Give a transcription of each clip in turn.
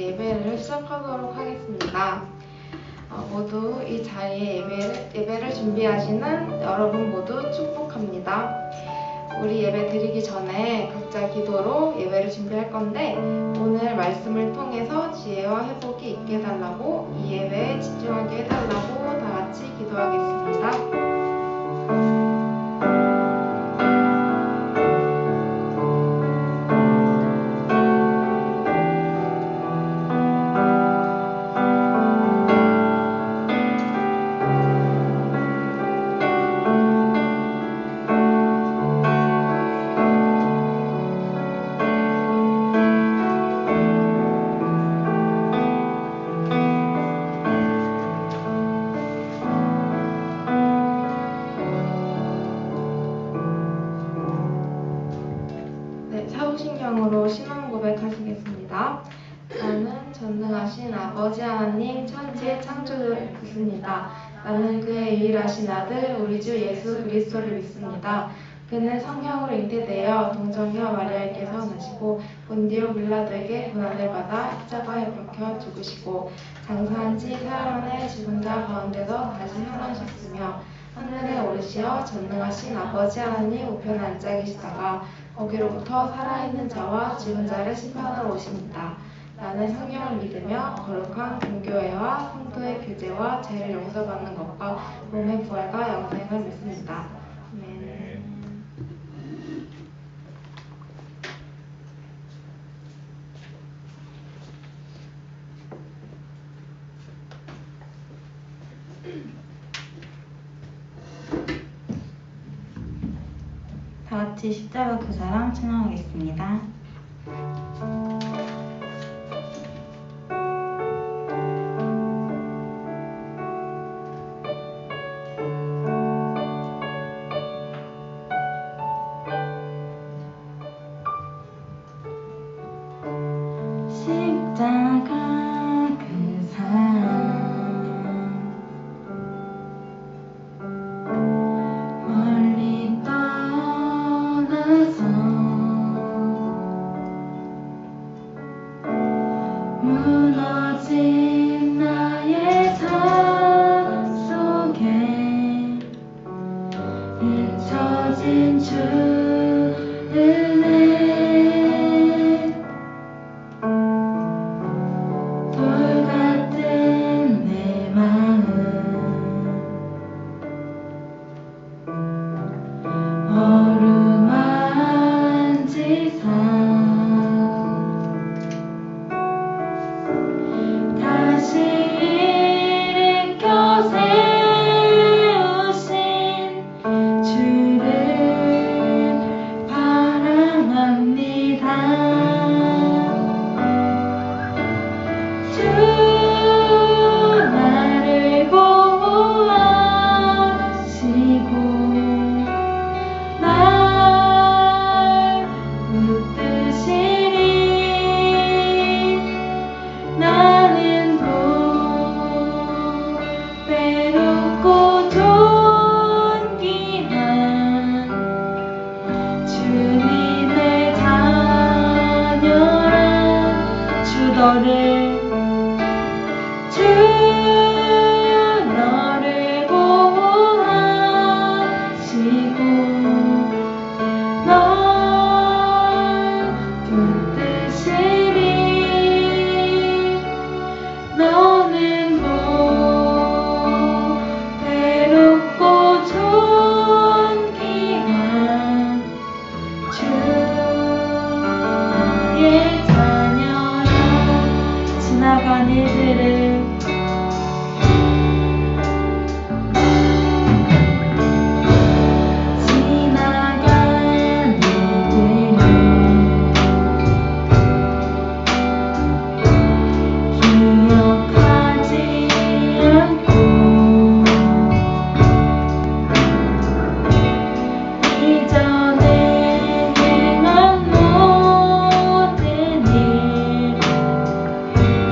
우리 예배를 시작하도록 하겠습니다. 모두 이 자리에 예배를 준비하시는 여러분 모두 축복합니다. 우리 예배 드리기 전에 각자 기도로 예배를 준비할 건데 오늘 말씀을 통해서 지혜와 회복이 있게 해달라고 이 예배에 집중하게 해달라고 다 같이 기도하겠습니다. 사후신경으로 신앙 고백하시겠습니다. 나는 전능하신 아버지 하나님 천지의 창조주를 믿습니다. 나는 그의 유일하신 아들 우리 주 예수 그리스도를 믿습니다. 그는 성령으로 잉태되어 동정녀 마리아에게서 나시고 본디오 빌라도에게 고난을 받아 십자가에 박혀 죽으시고 장사한 지 사흘 만에 죽은 자 가운데서 다시 살아나셨으며 하늘에 오르시어 전능하신 아버지 하나님 우편에 앉아 계시다가 거기로부터 살아있는 자와 죽은 자를 심판하러 오십니다. 나는 성령을 믿으며 거룩한 공교회와 성도의 교제와 죄를 용서받는 것과 몸의 부활과 영생을 믿습니다. 아멘. 다 같이 십자가 그 사랑 찬양하겠습니다. 십자가 그 사랑 무너진 나의 삶 속에 잊혀진 주의 은혜 돌 같은 내 마음 어루만지사 너를 보호하시고 널 붙드시리 너는 괴롭고 존귀한 주의 자녀라 지나간 일들을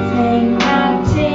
생각지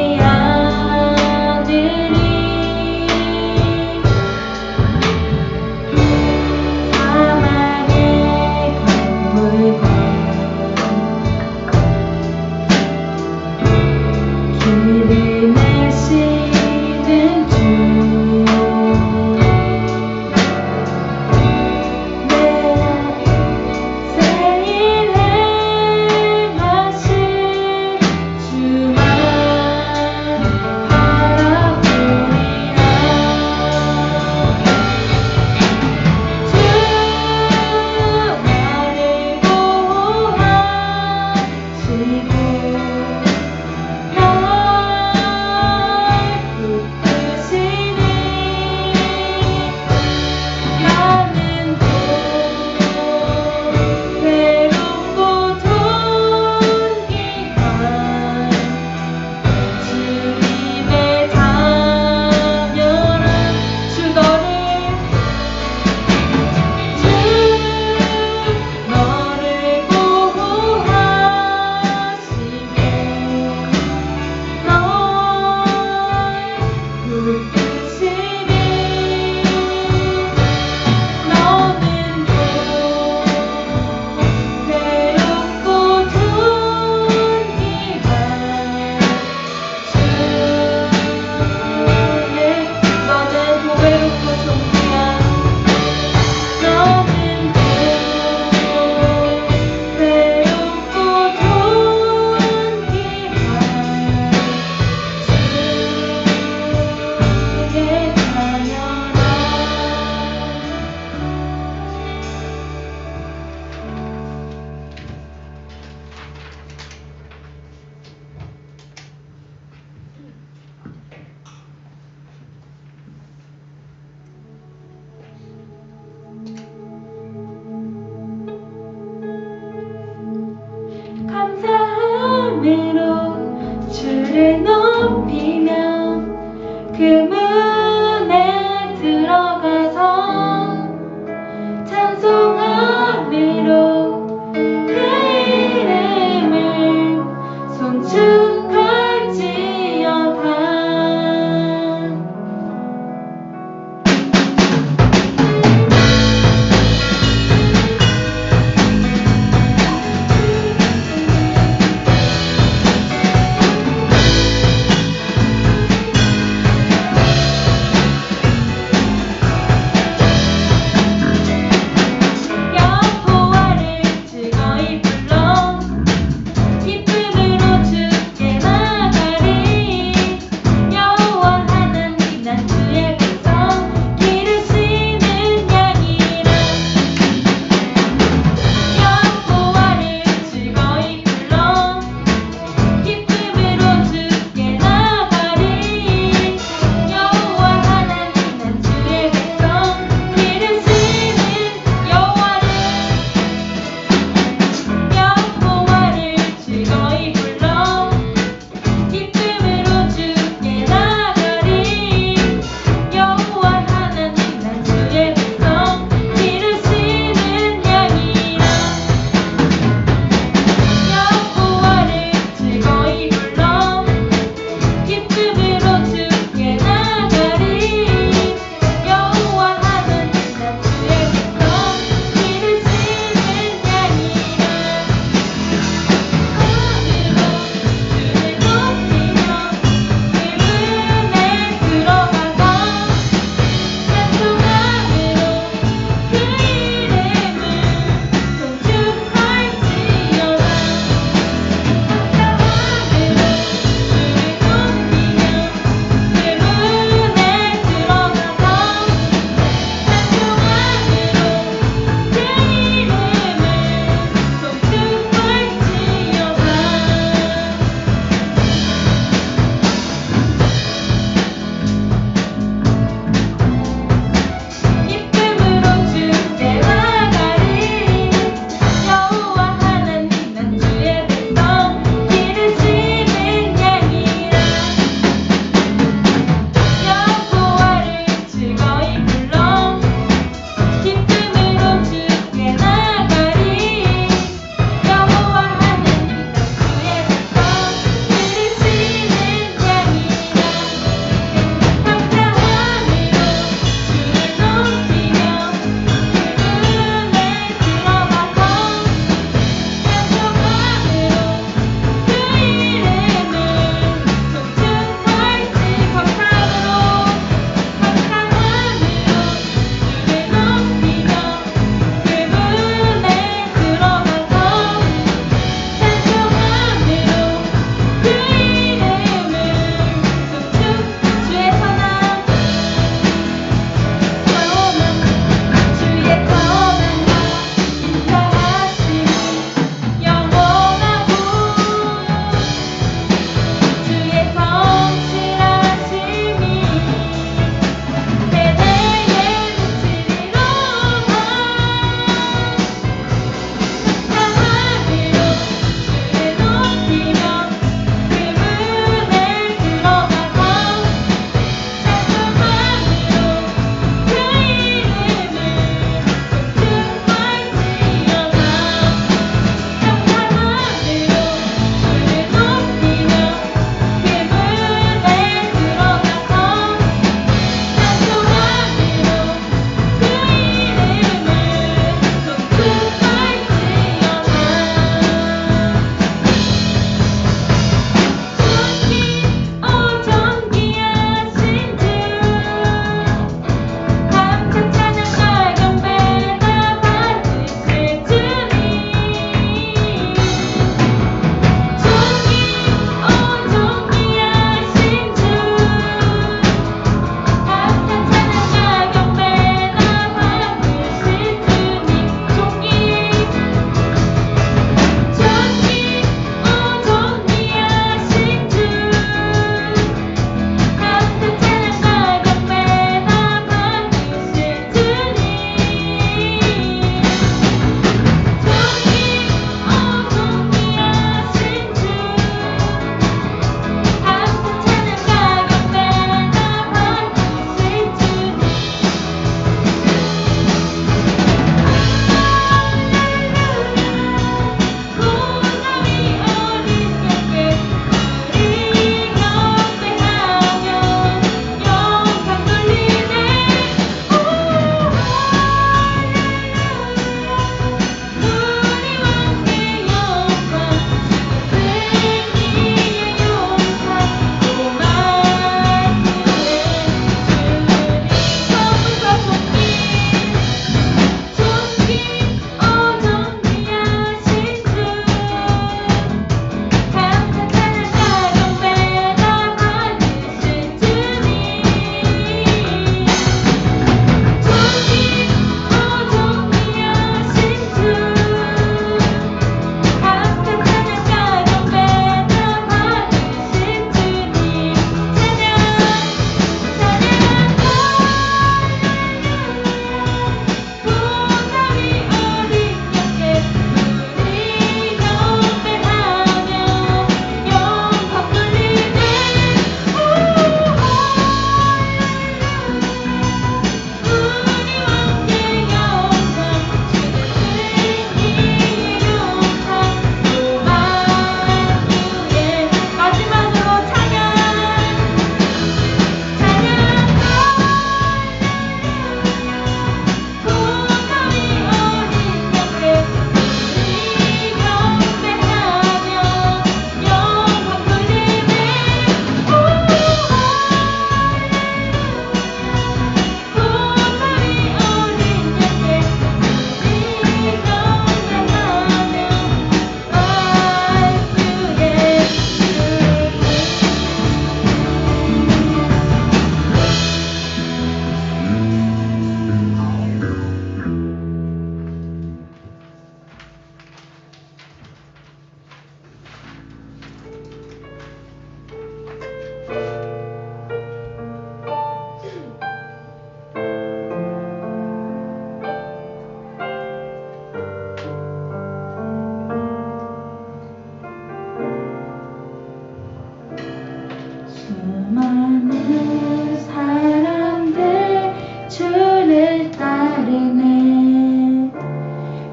수많은 사람들 주를 따르네.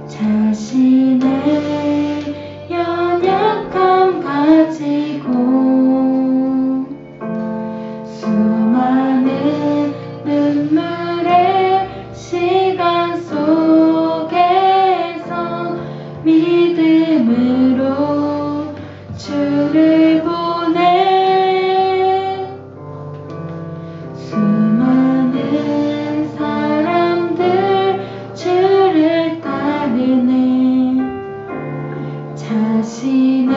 자신의 연약함 가지고 수많은 눈물의 시간 속에서 믿음으로 주를 보내. 수많은 사람들 주를 따르네. 자신의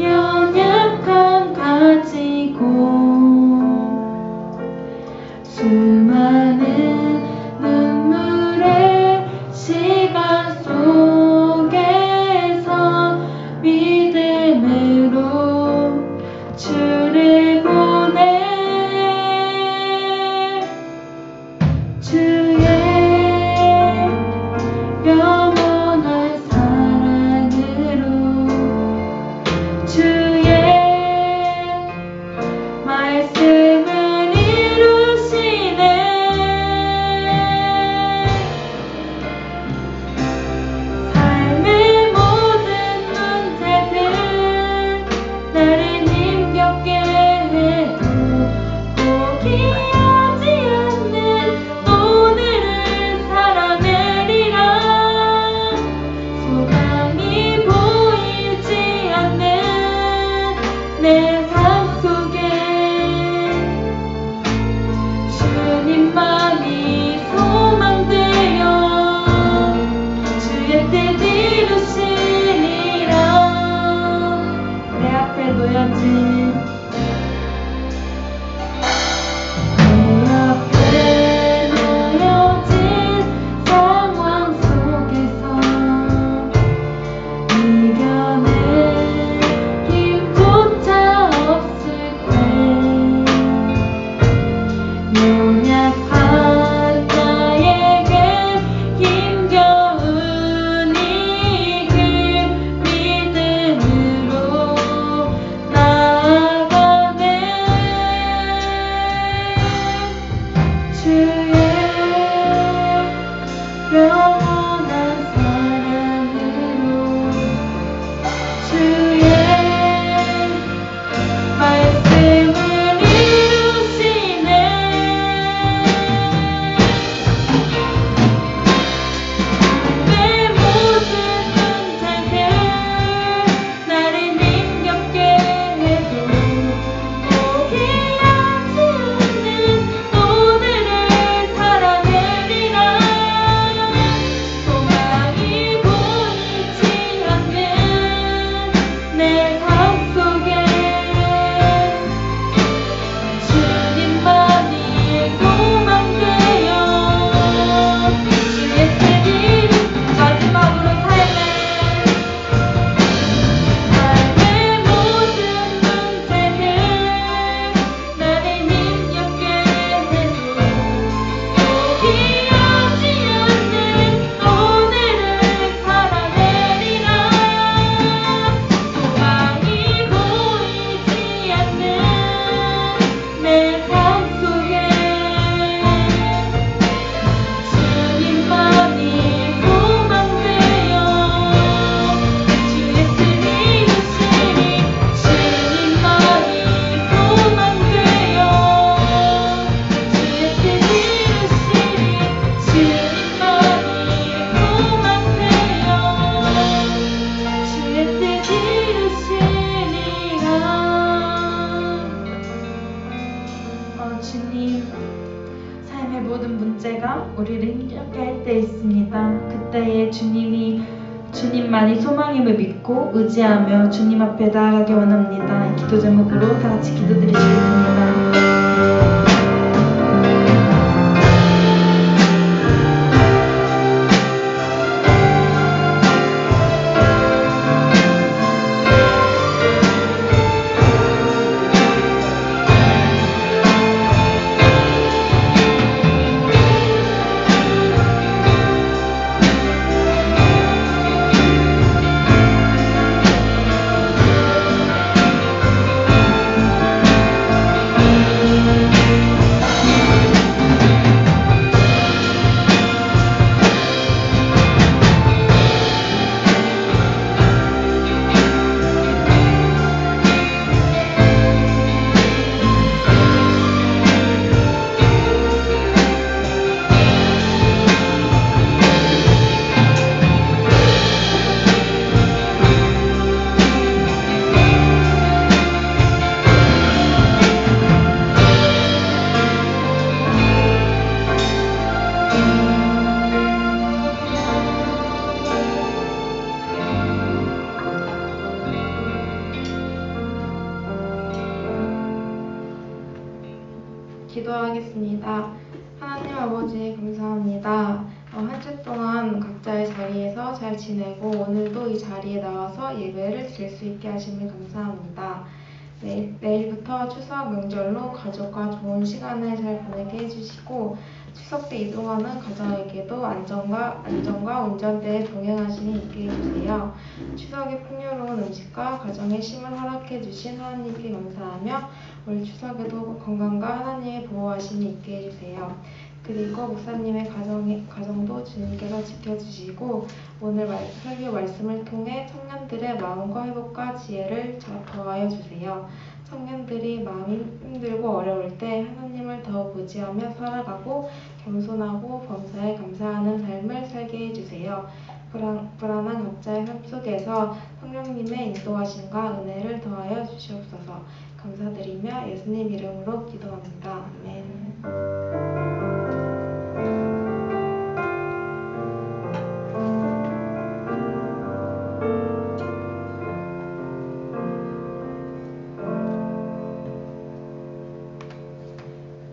연약함 가지고 수많은 눈물의 시간 속에서 믿음으로 주를 보내. 주의 영원한 사랑으로 주의 말씀을 이루시네. 삶의 모든 문제들 나를 힘겹게 해도 포기하지 않는 오늘을 살아내리라. 소망이 보이지 않는 내 삶 속에 주님만이 소망되어 주의 뜻 이루시리라. 내 앞에 놓여진 상황 속에서 이겨낼 힘조차 없을 때 연약한 나에게 힘겨운 이 길 믿음으로 나아가네. 주의 영원한 사랑으로 주의 말씀을 이루시네. 내 모든 문제들 나를 힘겹게 해도 포기하지 않는 오늘을 살아내리라. 소망이 보이지 않는 내 삶 속에 주님만이 소망되어 주의 뜻이 마지막으로 삶의 모든 문제들 나를 힘겹게 해도 포기하지 않는 오늘을 살아내리라. 소망이 보이지 않는 내 삶 속에 주님만이 소망되어 주의 뜻 이루시니. 주님만이 소망되어 주의 뜻 이루시니. 주님만이 소망되어 주의 뜻 이루시리라. 주님, 삶의 모든 문제가 우리를 힘겹게 할 때 있습니다. 그때에 주님만이 소망임을 믿고 의지하며 주님 앞에 나아가기 원합니다. 이 기도 제목으로 다 같이 기도드리시겠습니다. 기도하겠습니다. 하나님 아버지 감사합니다. 한 주 동안 각자의 자리에서 잘 지내고 오늘도 이 자리에 나와서 예배를 드릴 수 있게 하심을 감사합니다. 내일부터 추석 명절로 가족과 좋은 시간을 잘 보내게 해주시고 추석 때 이동하는 가정에게도 안전과 운전대에 동행하심이 있게 해주세요. 추석에 풍요로운 음식과 가정의 쉼을 허락해 주신 하나님께 감사하며 올 추석에도 건강과 하나님의 보호하심이 있게 해주세요. 그리고 목사님의 가정도 주님께서 지켜주시고 오늘 설교 말씀을 통해 청년들의 마음과 회복과 지혜를 더하여 주세요. 청년들이 마음이 힘들고 어려울 때 하나님을 더 의지하며 살아가고 겸손하고 범사에 감사하는 삶을 살게 해주세요. 불안한 각자의 삶 속에서 성령님의 인도하심과 은혜를 더하여 주시옵소서. 감사드리며 예수님 이름으로 기도합니다. 아멘.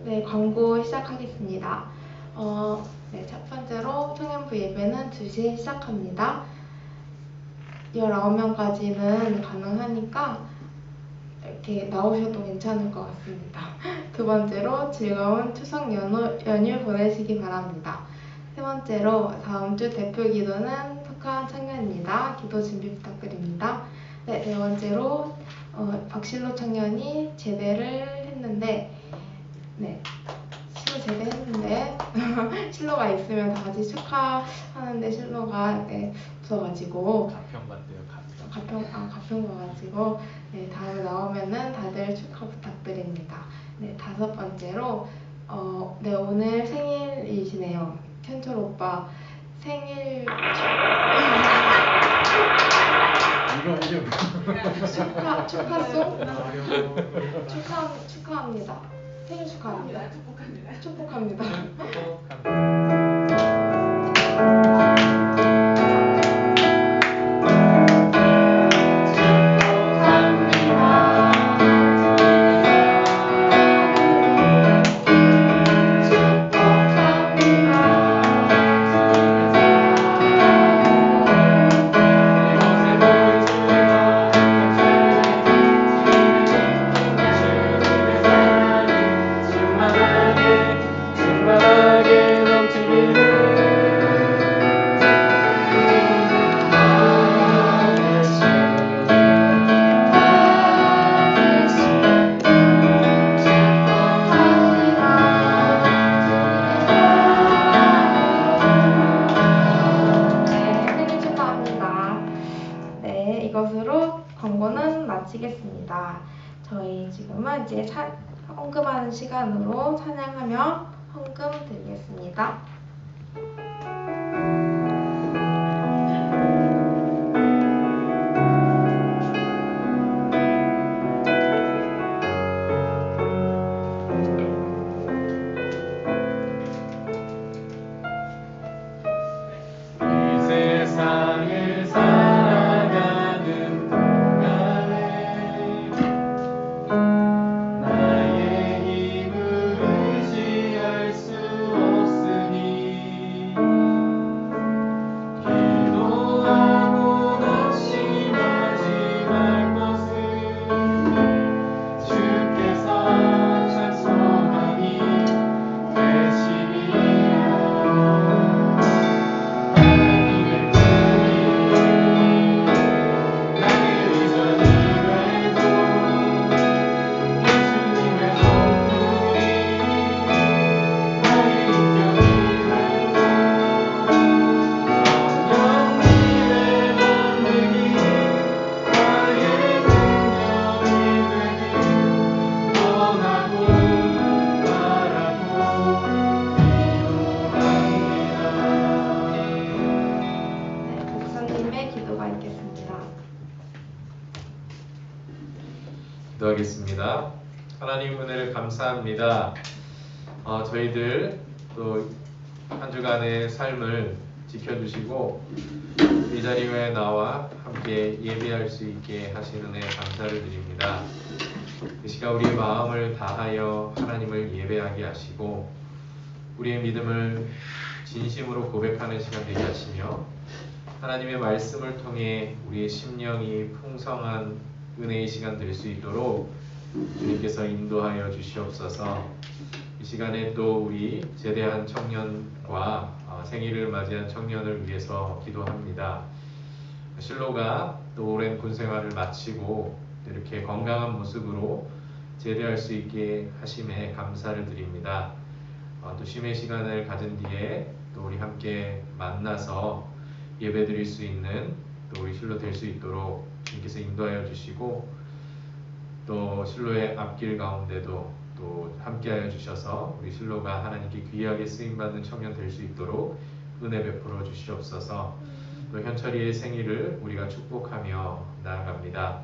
네, 광고 시작하겠습니다. 첫 번째로 청년부 예배는 2시에 시작합니다. 19명까지는 가능하니까 이렇게 나오셔도 괜찮을 것 같습니다. 두 번째로 즐거운 추석 연휴 보내시기 바랍니다. 세 번째로 다음 주 대표 기도는 속한 청년입니다. 기도 준비 부탁드립니다. 네 번째로 박실로 청년이 제대를 했는데 실로 제대했는데 실로가 있으면 다 같이 축하하는데 실로가 없어가지고 가평 가가지고 다음에 나오면은 다들 축하 부탁드립니다. 다섯 번째로 오늘 생일이시네요. 현철 오빠 생일 축하송 축하합니다. 생일 축하합니다. 축복합니다. 이것으로 광고는 마치겠습니다. 저희 지금은 이제 헌금하는 시간으로 찬양하며 헌금 드리겠습니다. 기도하겠습니다. 하나님 은혜를 감사합니다. 저희들 또 한 주간의 삶을 지켜주시고 이 자리에 나와 함께 예배할 수 있게 하신 은혜 감사를 드립니다. 이 시간 우리의 마음을 다하여 하나님을 예배하게 하시고 우리의 믿음을 진심으로 고백하는 시간 되게 하시며 하나님의 말씀을 통해 우리의 심령이 풍성한 은혜의 시간 될 수 있도록 주님께서 인도하여 주시옵소서. 이 시간에 또 우리 제대한 청년과 생일을 맞이한 청년을 위해서 기도합니다. 실로가 또 오랜 군 생활을 마치고 이렇게 건강한 모습으로 제대할 수 있게 하심에 감사를 드립니다. 또 쉼의 시간을 가진 뒤에 또 우리 함께 만나서 예배 드릴 수 있는 또 우리 실로 될 수 있도록 주님께서 인도하여 주시고 또 실로의 앞길 가운데도 또 함께하여 주셔서 우리 실로가 하나님께 귀하게 쓰임받는 청년 될 수 있도록 은혜 베풀어 주시옵소서. 또 현철이의 생일을 우리가 축복하며 나아갑니다.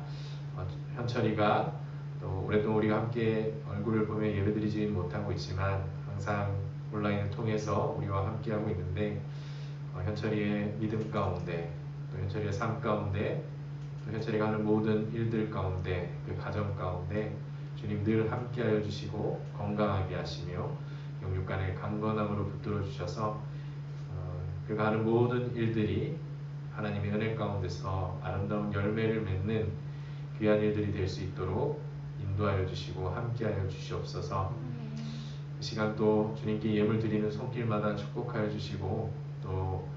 현철이가 또 오랫동안 우리가 함께 얼굴을 보며 예배드리지 못하고 있지만 항상 온라인을 통해서 우리와 함께하고 있는데 현철이의 믿음 가운데 또 현철이의 삶 가운데 또 현철이가 하는 모든 일들 가운데 그 가정 가운데 주님 늘 함께하여 주시고 건강하게 하시며 영육간의 강건함으로 붙들어 주셔서 그가 하는 모든 일들이 하나님의 은혜 가운데서 아름다운 열매를 맺는 귀한 일들이 될 수 있도록 인도하여 주시고 함께하여 주시옵소서. 이 시간 또 주님께 예물 드리는 손길마다 축복하여 주시고 또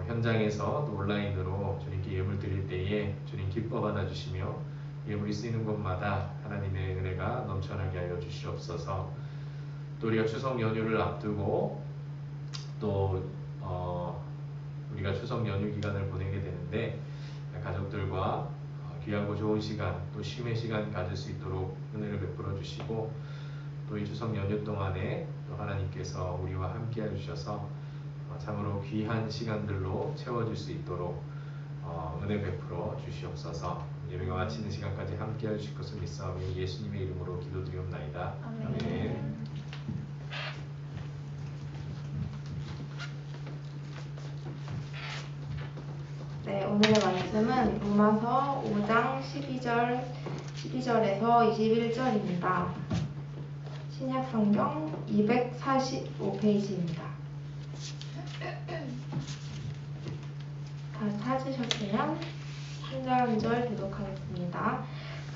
현장에서 또 온라인으로 주님께 예물 드릴 때에 주님 기뻐 받아 주시며 예물이 쓰이는 곳마다 하나님의 은혜가 넘쳐나게 하여 주시옵소서. 또 우리가 추석 연휴를 앞두고 또 우리가 추석 연휴 기간을 보내게 되는데 가족들과 귀하고 좋은 시간 또 쉼의 시간 가질 수 있도록 은혜를 베풀어 주시고 또 이 추석 연휴 동안에 또 하나님께서 우리와 함께 해주셔서 참으로 귀한 시간들로 채워질 수 있도록 은혜 베풀어 주시옵소서. 예배가 마치는 시간까지 함께 해주실 것을 믿사오며 예수님의 이름으로 기도드리옵나이다. 아멘. 네, 오늘의 말씀은 로마서 5장 12절에서 21절입니다. 신약성경 245페이지입니다. 다 찾으셨으면 한 절 한 절 교독하겠습니다.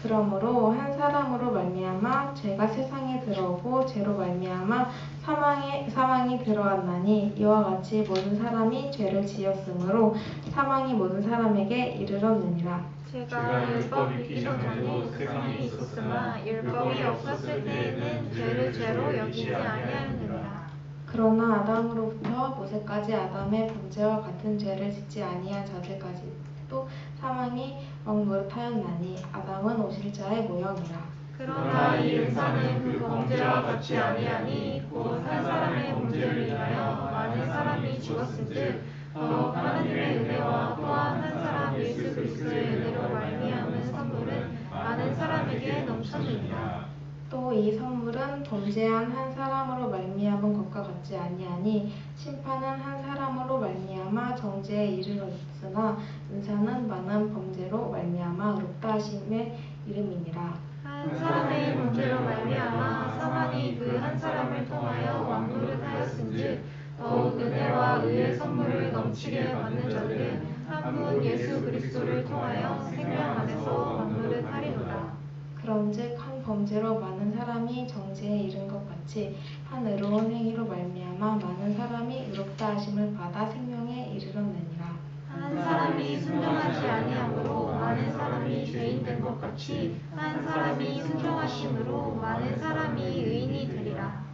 그러므로 한 사람으로 말미암아 죄가 세상에 들어오고 죄로 말미암아 사망이 들어왔나니 이와 같이 모든 사람이 죄를 지었으므로 사망이 모든 사람에게 이르렀느니라. 죄가 율법 있기 전에도 세상에 있었으나 율법이 없었을 때에는 죄를 죄로 여기지 아니하느니라. 그러나 아담으로부터 모세까지 아담의 범죄와 같은 죄를 짓지 아니한 자들까지도 사망이 왕노릇하였나니 아담은 오실 자의 모형이라. 그러나 이 은사는 그 범죄와 같지 아니하니 곧 한 사람의 범죄를 인하여 많은 사람이 죽었은즉 더욱 하나님의 은혜와 또한 한 사람 예수 그리스도의 은혜로 말미암은 선물은 많은 사람에게 넘쳤느니라. 또 이 선물은 범죄한 한 사람으로 말미암은 것과 같지 아니하니 심판은 한 사람으로 말미암아 정죄에 이르렀으나 은사는 많은 범죄로 말미암아 의롭다 하심의 이름이니라. 한 사람의 범죄로 말미암아 사망이 그 한 사람을 통하여 왕노릇하였은즉 더욱 은혜와 의의 선물을 넘치게 받는 자들은 한 분 예수 그리스도를 통하여 생명 안에서 왕노릇하리로다. 그런즉 한 범죄로 많은 사람이 정죄에 이른 것 같이 한 의로운 행위로 말미암아 많은 사람이 의롭다 하심을 받아 생명에 이르렀느니라. 한 사람이 순종하지 아니함으로 많은 사람이 죄인 된 것 같이 한 사람이 순종하심으로 많은 사람이 의인이 되리라.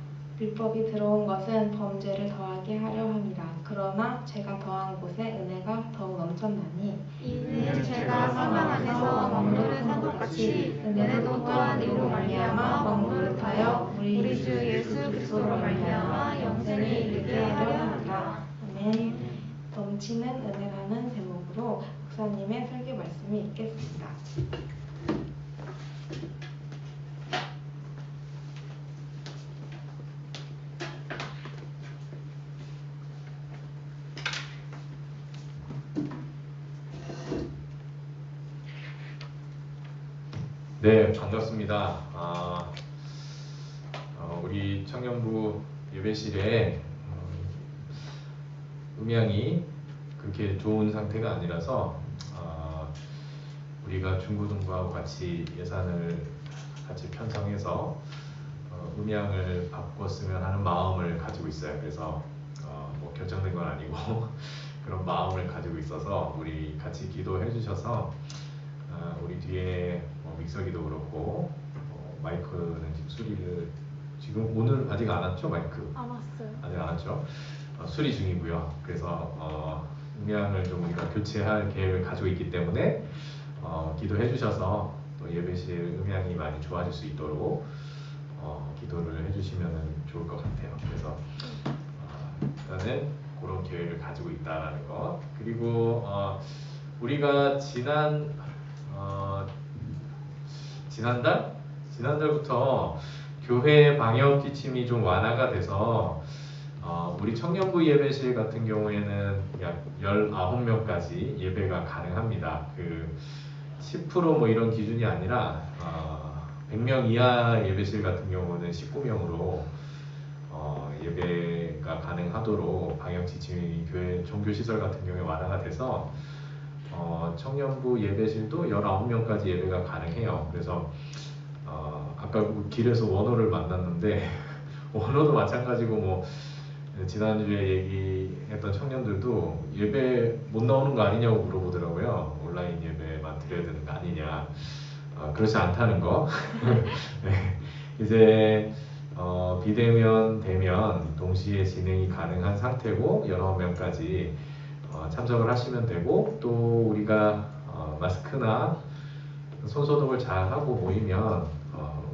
율법이 들어온 것은 범죄를 더하게 하려 함이라. 그러나 죄가 더한 곳에 은혜가 더욱 넘쳤나니 이는 죄가 사망 안에서 왕노릇한 것 같이 은혜도 또한 이로 말미암아 왕노릇하여 우리 주 예수 그리스도로 말미암아 영생에 이르게 하려 함이라. 아멘. 넘치는 은혜라는 제목으로 목사님의 설교 말씀이 있겠습니다. 네, 반갑습니다. 우리 청년부 예배실에 음향이 그렇게 좋은 상태가 아니라서 우리가 중고등부하고 같이 예산을 같이 편성해서 음향을 바꿨으면 하는 마음을 가지고 있어요. 그래서 뭐 결정된 건 아니고 그런 마음을 가지고 있어서 우리 같이 기도해 주셔서 우리 뒤에 믹서기도 그렇고 마이크는 지금 수리를 지금 오늘 아직 안 왔죠? 마이크? 안 왔어요. 아직 안 왔죠? 수리 중이고요. 그래서 음향을 좀 우리가 교체할 계획을 가지고 있기 때문에 기도해 주셔서 또 예배실 음향이 많이 좋아질 수 있도록 기도를 해주시면 좋을 것 같아요. 그래서 일단은 그런 계획을 가지고 있다라는 것. 그리고 우리가 지난달부터 교회 방역 지침이 좀 완화가 돼서 우리 청년부 예배실 같은 경우에는 약 19명까지 예배가 가능합니다. 그 10% 뭐 이런 기준이 아니라 100명 이하 예배실 같은 경우는 19명으로 예배가 가능하도록 방역 지침이 교회 종교시설 같은 경우에 완화가 돼서 청년부 예배실도 19명까지 예배가 가능해요. 그래서 아까 길에서 원호를 만났는데 원호도 마찬가지고 뭐 지난주에 얘기했던 청년들도 예배 못 나오는 거 아니냐고 물어보더라고요. 온라인 예배만 드려야 되는 거 아니냐. 그렇지 않다는 거. 네. 이제 비대면 대면 동시에 진행이 가능한 상태고 19명까지 참석을 하시면 되고, 또 우리가 마스크나 손소독을 잘 하고 모이면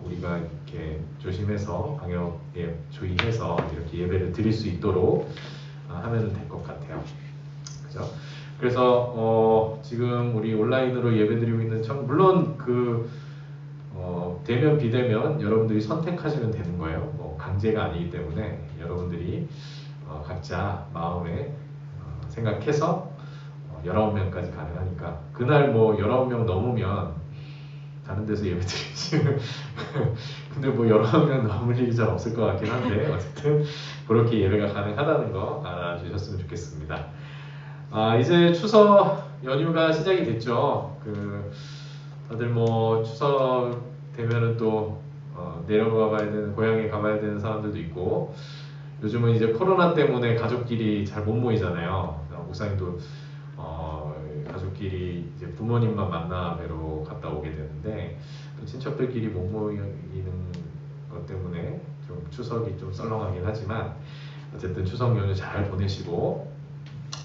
우리가 이렇게 조심해서 방역에 주의해서 이렇게 예배를 드릴 수 있도록 하면 될 것 같아요. 그죠? 그래서 지금 우리 온라인으로 예배드리고 있는 물론 대면 비대면 여러분들이 선택하시면 되는 거예요. 뭐 강제가 아니기 때문에 여러분들이 각자 마음에 생각해서 19명까지 가능하니까 그날 뭐 19명 넘으면 다른 데서 예배 드리시면 근데 뭐 19명 넘을 일이 잘 없을 것 같긴 한데 어쨌든 그렇게 예배가 가능하다는 거 알아주셨으면 좋겠습니다. 이제 추석 연휴가 시작이 됐죠. 다들 뭐 추석 되면은 또 내려가 봐야 되는, 고향에 가봐야 되는 사람들도 있고, 요즘은 이제 코로나 때문에 가족끼리 잘 못 모이잖아요. 목사님도 가족끼리 이제 부모님만 만나 뵈러 갔다 오게 되는데, 또 친척들끼리 못 모이는 것 때문에 좀 추석이 좀 썰렁하긴 하지만 어쨌든 추석 연휴 잘 보내시고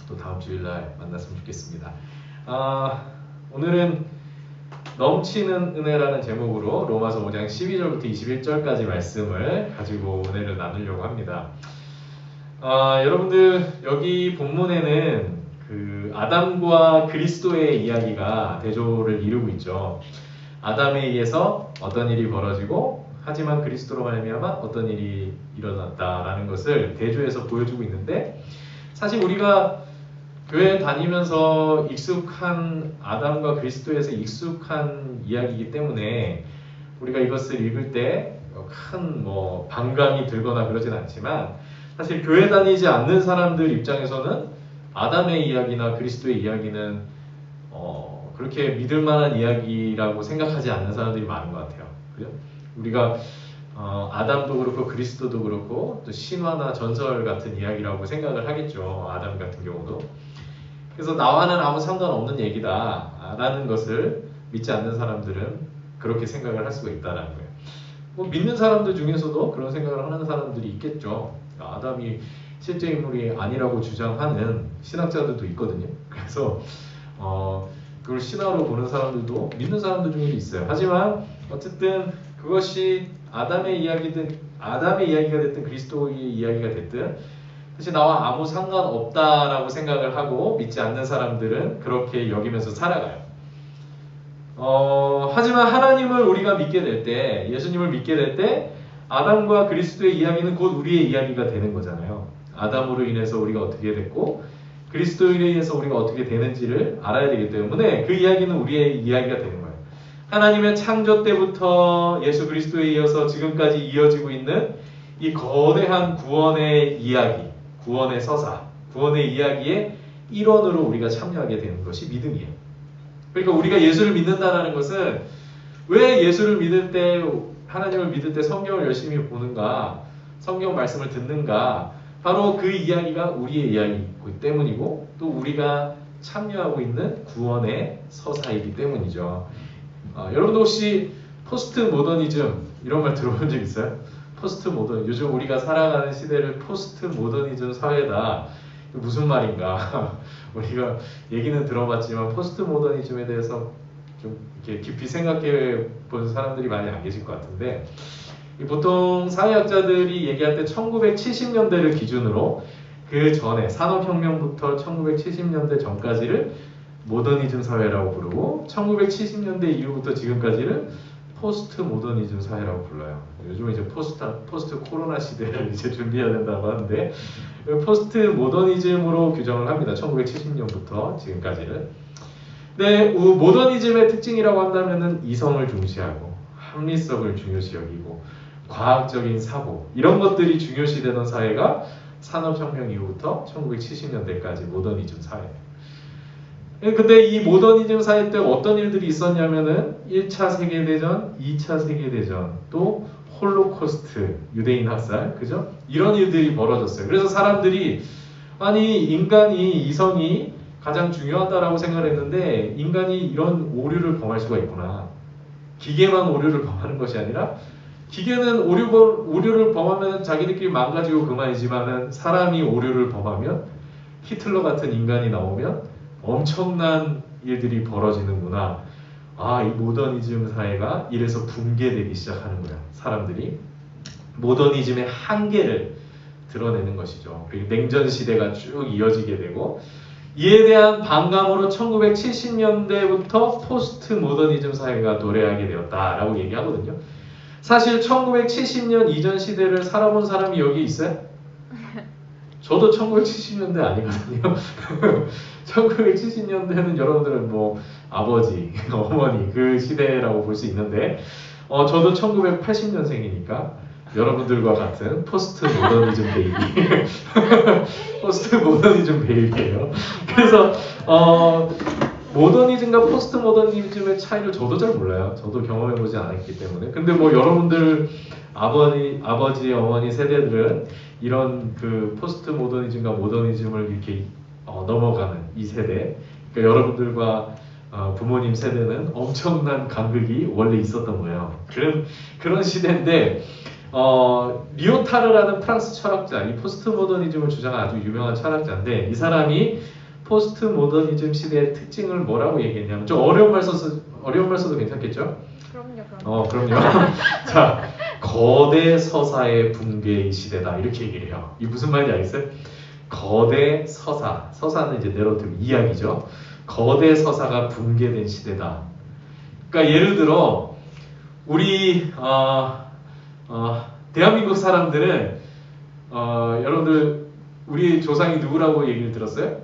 또 다음 주일날 만났으면 좋겠습니다. 오늘은 넘치는 은혜라는 제목으로 로마서 5장 12절부터 21절까지 말씀을 가지고 은혜를 나누려고 합니다. 여러분들 여기 본문에는 아담과 그리스도의 이야기가 대조를 이루고 있죠. 아담에 의해서 어떤 일이 벌어지고, 하지만 그리스도로 말미암아 어떤 일이 일어났다라는 것을 대조해서 보여주고 있는데, 사실 우리가 교회 다니면서 익숙한 아담과 그리스도에서 익숙한 이야기이기 때문에 우리가 이것을 읽을 때 큰 뭐 반감이 들거나 그러진 않지만, 사실 교회 다니지 않는 사람들 입장에서는 아담의 이야기나 그리스도의 이야기는 그렇게 믿을 만한 이야기라고 생각하지 않는 사람들이 많은 것 같아요. 그죠? 우리가 아담도 그렇고 그리스도도 그렇고 또 신화나 전설 같은 이야기라고 생각을 하겠죠. 아담 같은 경우도. 그래서 나와는 아무 상관없는 얘기다라는 것을 믿지 않는 사람들은 그렇게 생각을 할 수가 있다는 거예요. 뭐 믿는 사람들 중에서도 그런 생각을 하는 사람들이 있겠죠. 아담이 실제 인물이 아니라고 주장하는 신학자들도 있거든요. 그래서 그걸 신화로 보는 사람들도 믿는 사람들 중에 있어요. 하지만 어쨌든 그것이 아담의 이야기가 됐든 그리스도의 이야기가 됐든 사실 나와 아무 상관없다라고 생각을 하고 믿지 않는 사람들은 그렇게 여기면서 살아가요. 하지만 하나님을 우리가 믿게 될 때, 예수님을 믿게 될 때 아담과 그리스도의 이야기는 곧 우리의 이야기가 되는 거잖아요. 아담으로 인해서 우리가 어떻게 됐고 그리스도에 의해서 우리가 어떻게 되는지를 알아야 되기 때문에 그 이야기는 우리의 이야기가 되는 거예요. 하나님의 창조 때부터 예수 그리스도에 이어서 지금까지 이어지고 있는 이 거대한 구원의 이야기, 구원의 서사, 구원의 이야기의 일원으로 우리가 참여하게 되는 것이 믿음이에요. 그러니까 우리가 예수를 믿는다는 것은 왜 예수를 믿을 때, 하나님을 믿을 때 성경을 열심히 보는가, 성경 말씀을 듣는가, 바로 그 이야기가 우리의 이야기이기 때문이고 또 우리가 참여하고 있는 구원의 서사이기 때문이죠. 여러분도 혹시 포스트 모더니즘 이런 말 들어본 적 있어요? 포스트 모던, 요즘 우리가 살아가는 시대를 포스트 모더니즘 사회다. 무슨 말인가? 우리가 얘기는 들어봤지만 포스트 모더니즘에 대해서 좀 이렇게 깊이 생각해 본 사람들이 많이 안 계실 것 같은데, 보통 사회학자들이 얘기할 때 1970년대를 기준으로 그 전에 산업혁명부터 1970년대 전까지를 모더니즘 사회라고 부르고 1970년대 이후부터 지금까지를 포스트 모더니즘 사회라고 불러요. 요즘은 이제 포스트 코로나 시대를 이제 준비해야 된다고 하는데 포스트 모더니즘으로 규정을 합니다. 1970년부터 지금까지를. 근데 모더니즘의 특징이라고 한다면은 이성을 중시하고 합리성을 중요시 여기고 과학적인 사고 이런 것들이 중요시되는 사회가 산업혁명 이후부터 1970년대까지 모더니즘 사회예요. 근데 이 모더니즘 사회 때 어떤 일들이 있었냐면은 1차 세계대전, 2차 세계대전, 또 홀로코스트, 유대인 학살, 그죠? 이런 일들이 벌어졌어요. 그래서 사람들이 아니 인간이 이성이 가장 중요하다라고 생각을 했는데 인간이 이런 오류를 범할 수가 있구나. 기계만 오류를 범하는 것이 아니라 기계는 오류를 범하면 자기들끼리 망가지고 그만이지만은 사람이 오류를 범하면 히틀러 같은 인간이 나오면 엄청난 일들이 벌어지는구나. 이 모더니즘 사회가 이래서 붕괴되기 시작하는 거야. 사람들이 모더니즘의 한계를 드러내는 것이죠. 그리고 냉전 시대가 쭉 이어지게 되고 이에 대한 반감으로 1970년대부터 포스트 모더니즘 사회가 도래하게 되었다라고 얘기하거든요. 사실 1970년 이전 시대를 살아본 사람이 여기 있어요? 저도 1970년대 아니거든요. 1970년대는 여러분들은 뭐 아버지, 어머니 그 시대라고 볼 수 있는데 저도 1980년생이니까 여러분들과 같은 포스트 모더니즘 베이비 포스트 모더니즘 베이비예요. 그래서 모더니즘과 포스트 모더니즘의 차이를 저도 잘 몰라요. 저도 경험해보지 않았기 때문에. 근데 뭐 여러분들 아버지, 어머니 세대들은 이런 그 포스트 모더니즘과 모더니즘을 이렇게 넘어가는 이 세대, 그러니까 여러분들과 부모님 세대는 엄청난 간극이 원래 있었던 거예요. 그런 시대인데 리오타르라는 프랑스 철학자, 이 포스트 모더니즘을 주장한 아주 유명한 철학자인데 이 사람이 포스트 모더니즘 시대의 특징을 뭐라고 얘기했냐면 좀 어려운 말 써도 괜찮겠죠? 그럼요. 자, 거대 서사의 붕괴의 시대다 이렇게 얘기를 해요. 이 무슨 말인지 알겠어요? 거대 서사는 이제 내로들 이야기죠. 거대 서사가 붕괴된 시대다. 그러니까 예를 들어 우리 대한민국 사람들은 여러분들 우리 조상이 누구라고 얘기를 들었어요?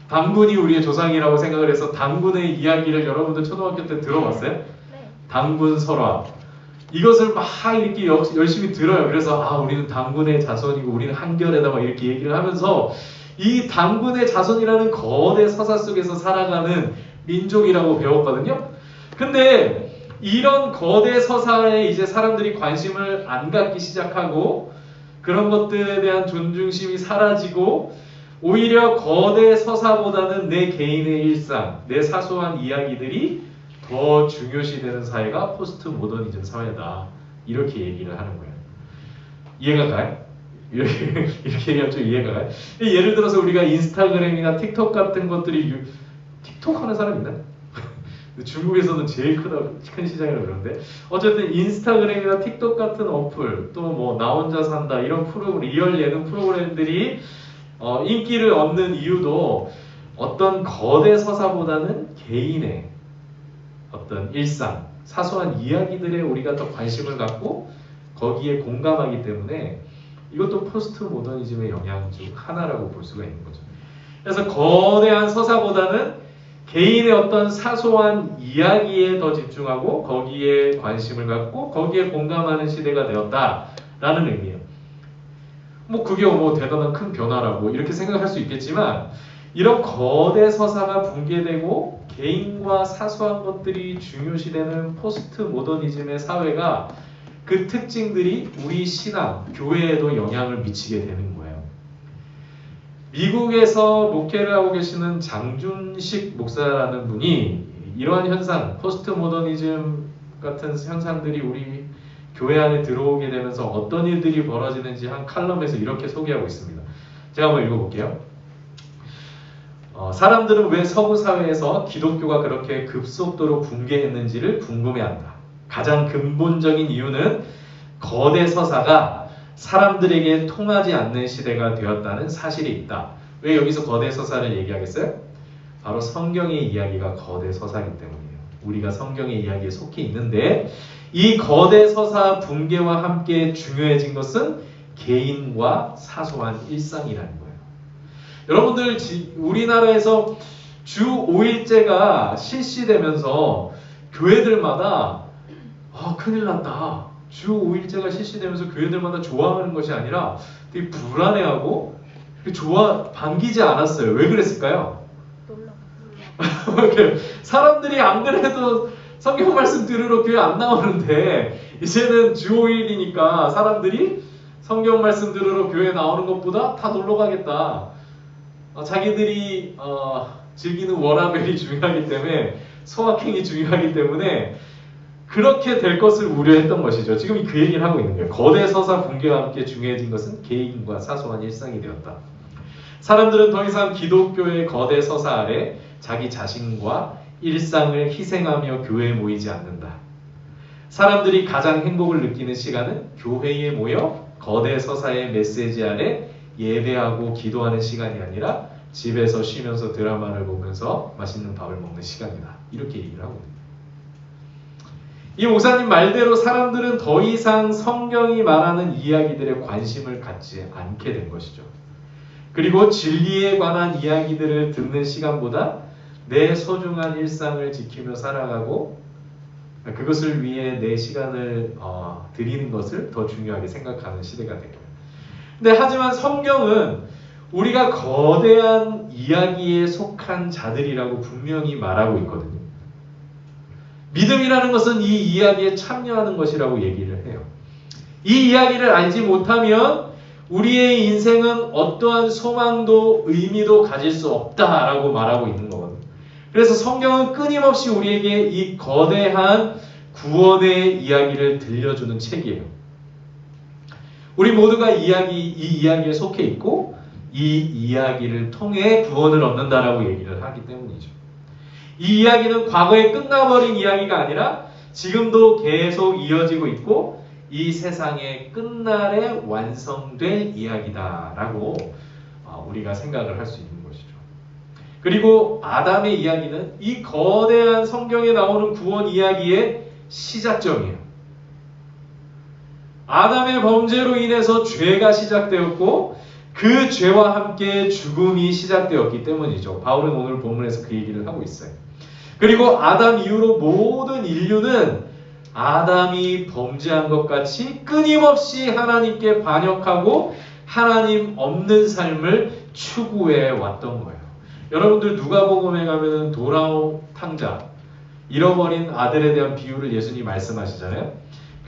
당군이 우리의 조상이라고 생각을 해서 당군의 이야기를 여러분들 초등학교 때 들어봤어요? 네. 당군 설화. 이것을 막 이렇게 열심히 들어요. 그래서 우리는 당군의 자손이고 우리는 한결에다 막 이렇게 얘기를 하면서 이 당군의 자손이라는 거대 서사 속에서 살아가는 민족이라고 배웠거든요. 근데 이런 거대 서사에 이제 사람들이 관심을 안 갖기 시작하고 그런 것들에 대한 존중심이 사라지고 오히려 거대 서사보다는 내 개인의 일상, 내 사소한 이야기들이 더 중요시되는 사회가 포스트 모더니즘 사회다. 이렇게 얘기를 하는 거예요. 이해가 가요? 이렇게 얘기하면 좀 이해가 가요? 예를 들어서 우리가 인스타그램이나 틱톡 같은 것들이 틱톡 하는 사람 있나요? 중국에서는 제일 큰 시장이라고 그러는데 어쨌든 인스타그램이나 틱톡 같은 어플 또 뭐 나 혼자 산다 이런 프로그램, 리얼 예능 프로그램들이 인기를 얻는 이유도 어떤 거대 서사보다는 개인의 어떤 일상, 사소한 이야기들에 우리가 더 관심을 갖고 거기에 공감하기 때문에 이것도 포스트 모더니즘의 영향 중 하나라고 볼 수가 있는 거죠. 그래서 거대한 서사보다는 개인의 어떤 사소한 이야기에 더 집중하고 거기에 관심을 갖고 거기에 공감하는 시대가 되었다라는 의미예요. 뭐 그게 뭐 대단한 큰 변화라고 이렇게 생각할 수 있겠지만 이런 거대 서사가 붕괴되고 개인과 사소한 것들이 중요시되는 포스트 모더니즘의 사회가 그 특징들이 우리 신앙, 교회에도 영향을 미치게 되는 거예요. 미국에서 목회를 하고 계시는 장준식 목사라는 분이 이러한 현상, 포스트 모더니즘 같은 현상들이 우리 교회 안에 들어오게 되면서 어떤 일들이 벌어지는지 한 칼럼에서 이렇게 소개하고 있습니다. 제가 한번 읽어볼게요. 사람들은 왜 서구 사회에서 기독교가 그렇게 급속도로 붕괴했는지를 궁금해한다. 가장 근본적인 이유는 거대 서사가 사람들에게 통하지 않는 시대가 되었다는 사실이 있다. 왜 여기서 거대 서사를 얘기하겠어요? 바로 성경의 이야기가 거대 서사이기 때문이에요. 우리가 성경의 이야기에 속해 있는데 이 거대 서사 붕괴와 함께 중요해진 것은 개인과 사소한 일상이라는 거예요. 여러분들 우리나라에서 주 5일제가 실시되면서 교회들마다 큰일 났다. 주 5일제가 실시되면서 교회들마다 좋아하는 것이 아니라 되게 불안해하고 반기지 않았어요. 왜 그랬을까요? 사람들이 안 그래도 성경 말씀 들으러 교회 안 나오는데 이제는 주 5일이니까 사람들이 성경 말씀 들으러 교회 나오는 것보다 다 놀러 가겠다. 자기들이 즐기는 워라밸이 중요하기 때문에 소확행이 중요하기 때문에 그렇게 될 것을 우려했던 것이죠. 지금 그 얘기를 하고 있는 거예요. 거대 서사 붕괴와 함께 중요해진 것은 개인과 사소한 일상이 되었다. 사람들은 더 이상 기독교의 거대 서사 아래 자기 자신과 일상을 희생하며 교회에 모이지 않는다. 사람들이 가장 행복을 느끼는 시간은 교회에 모여 거대 서사의 메시지 아래 예배하고 기도하는 시간이 아니라 집에서 쉬면서 드라마를 보면서 맛있는 밥을 먹는 시간이다. 이렇게 얘기를 하고 있습니다. 이 목사님 말대로 사람들은 더 이상 성경이 말하는 이야기들에 관심을 갖지 않게 된 것이죠. 그리고 진리에 관한 이야기들을 듣는 시간보다 내 소중한 일상을 지키며 살아가고 그것을 위해 내 시간을 드리는 것을 더 중요하게 생각하는 시대가 된 거예요. 근데 하지만 성경은 우리가 거대한 이야기에 속한 자들이라고 분명히 말하고 있거든요. 믿음이라는 것은 이 이야기에 참여하는 것이라고 얘기를 해요. 이 이야기를 알지 못하면 우리의 인생은 어떠한 소망도 의미도 가질 수 없다라고 말하고 있는 거거든요. 그래서 성경은 끊임없이 우리에게 이 거대한 구원의 이야기를 들려주는 책이에요. 우리 모두가 이 이야기에 속해 있고 이 이야기를 통해 구원을 얻는다라고 얘기를 하기 때문이죠. 이 이야기는 과거에 끝나버린 이야기가 아니라 지금도 계속 이어지고 있고 이 세상의 끝날에 완성될 이야기다라고 우리가 생각을 할 수 있는 것이죠. 그리고 아담의 이야기는 이 거대한 성경에 나오는 구원 이야기의 시작점이에요. 아담의 범죄로 인해서 죄가 시작되었고 그 죄와 함께 죽음이 시작되었기 때문이죠. 바울은 오늘 본문에서 그 얘기를 하고 있어요. 그리고 아담 이후로 모든 인류는 아담이 범죄한 것 같이 끊임없이 하나님께 반역하고 하나님 없는 삶을 추구해 왔던 거예요. 여러분들 누가복음에 가면은 돌아온 탕자, 잃어버린 아들에 대한 비유를 예수님이 말씀하시잖아요.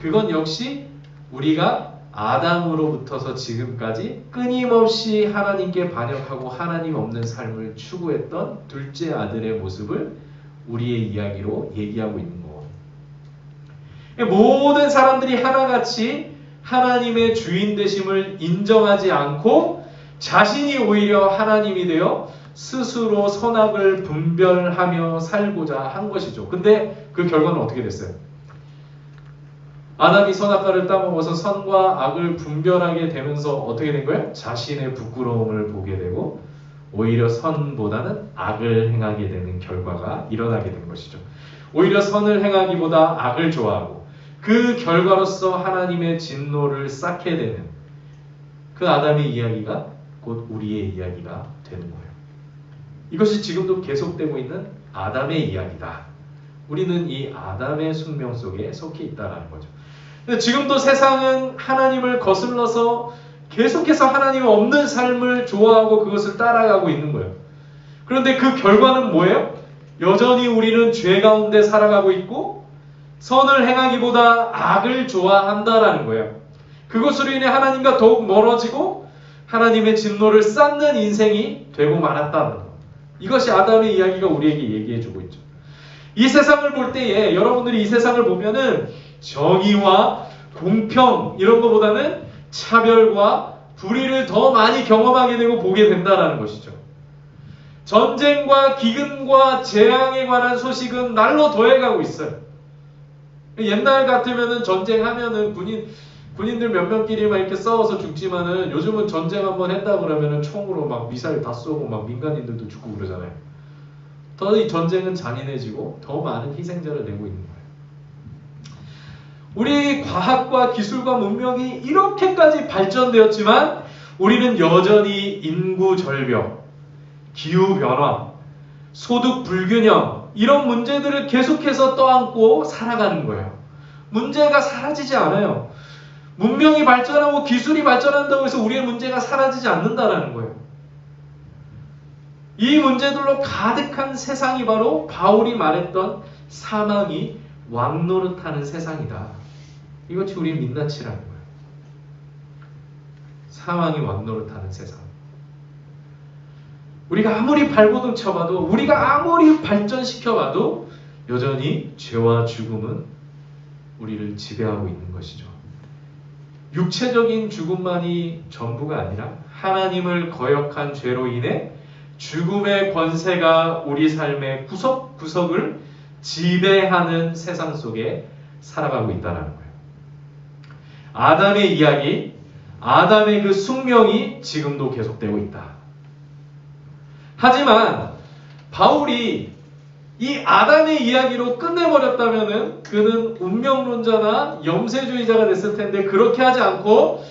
그건 역시 우리가 아담으로부터서 지금까지 끊임없이 하나님께 반역하고 하나님 없는 삶을 추구했던 둘째 아들의 모습을 우리의 이야기로 얘기하고 있는 거예요. 모든 사람들이 하나같이 하나님의 주인 되심을 인정하지 않고 자신이 오히려 하나님이 되어 스스로 선악을 분별하며 살고자 한 것이죠. 근데 그 결과는 어떻게 됐어요? 아담이 선악과를 따먹어서 선과 악을 분별하게 되면서 어떻게 된 거예요? 자신의 부끄러움을 보게 되고 오히려 선보다는 악을 행하게 되는 결과가 일어나게 된 것이죠. 오히려 선을 행하기보다 악을 좋아하고 그 결과로서 하나님의 진노를 쌓게 되는 그 아담의 이야기가 곧 우리의 이야기가 되는 거예요. 이것이 지금도 계속되고 있는 아담의 이야기다. 우리는 이 아담의 숙명 속에 속해 있다라는 거죠. 근데 지금도 세상은 하나님을 거슬러서 계속해서 하나님 없는 삶을 좋아하고 그것을 따라가고 있는 거예요. 그런데 그 결과는 뭐예요? 여전히 우리는 죄 가운데 살아가고 있고 선을 행하기보다 악을 좋아한다라는 거예요. 그것으로 인해 하나님과 더욱 멀어지고 하나님의 진노를 쌓는 인생이 되고 말았다는 것. 이것이 아담의 이야기가 우리에게 얘기해주고 있죠. 이 세상을 볼 때에 여러분들이 이 세상을 보면은 정의와 공평 이런 것보다는 차별과 불의를 더 많이 경험하게 되고 보게 된다는 것이죠. 전쟁과 기근과 재앙에 관한 소식은 날로 더해가고 있어요. 옛날 같으면은 전쟁하면은 군인들 몇 명끼리만 이렇게 싸워서 죽지만은 요즘은 전쟁 한번 했다 그러면은 총으로 막 미사일 다 쏘고 막 민간인들도 죽고 그러잖아요. 더 이 전쟁은 잔인해지고 더 많은 희생자를 내고 있는 거예요. 우리 과학과 기술과 문명이 이렇게까지 발전되었지만 우리는 여전히 인구 절벽, 기후 변화, 소득 불균형 이런 문제들을 계속해서 떠안고 살아가는 거예요. 문제가 사라지지 않아요. 문명이 발전하고 기술이 발전한다고 해서 우리의 문제가 사라지지 않는다라는 거예요. 이 문제들로 가득한 세상이 바로 바울이 말했던 사망이 왕노릇하는 세상이다. 이것이 우리 민낯이라는 거예요. 사망이 왕노릇하는 세상. 우리가 아무리 발버둥 쳐봐도 우리가 아무리 발전시켜봐도 여전히 죄와 죽음은 우리를 지배하고 있는 것이죠. 육체적인 죽음만이 전부가 아니라 하나님을 거역한 죄로 인해 죽음의 권세가 우리 삶의 구석구석을 지배하는 세상 속에 살아가고 있다는 거예요. 아담의 이야기, 아담의 그 숙명이 지금도 계속되고 있다. 하지만 바울이 이 아담의 이야기로 끝내버렸다면은 그는 운명론자나 염세주의자가 됐을 텐데 그렇게 하지 않고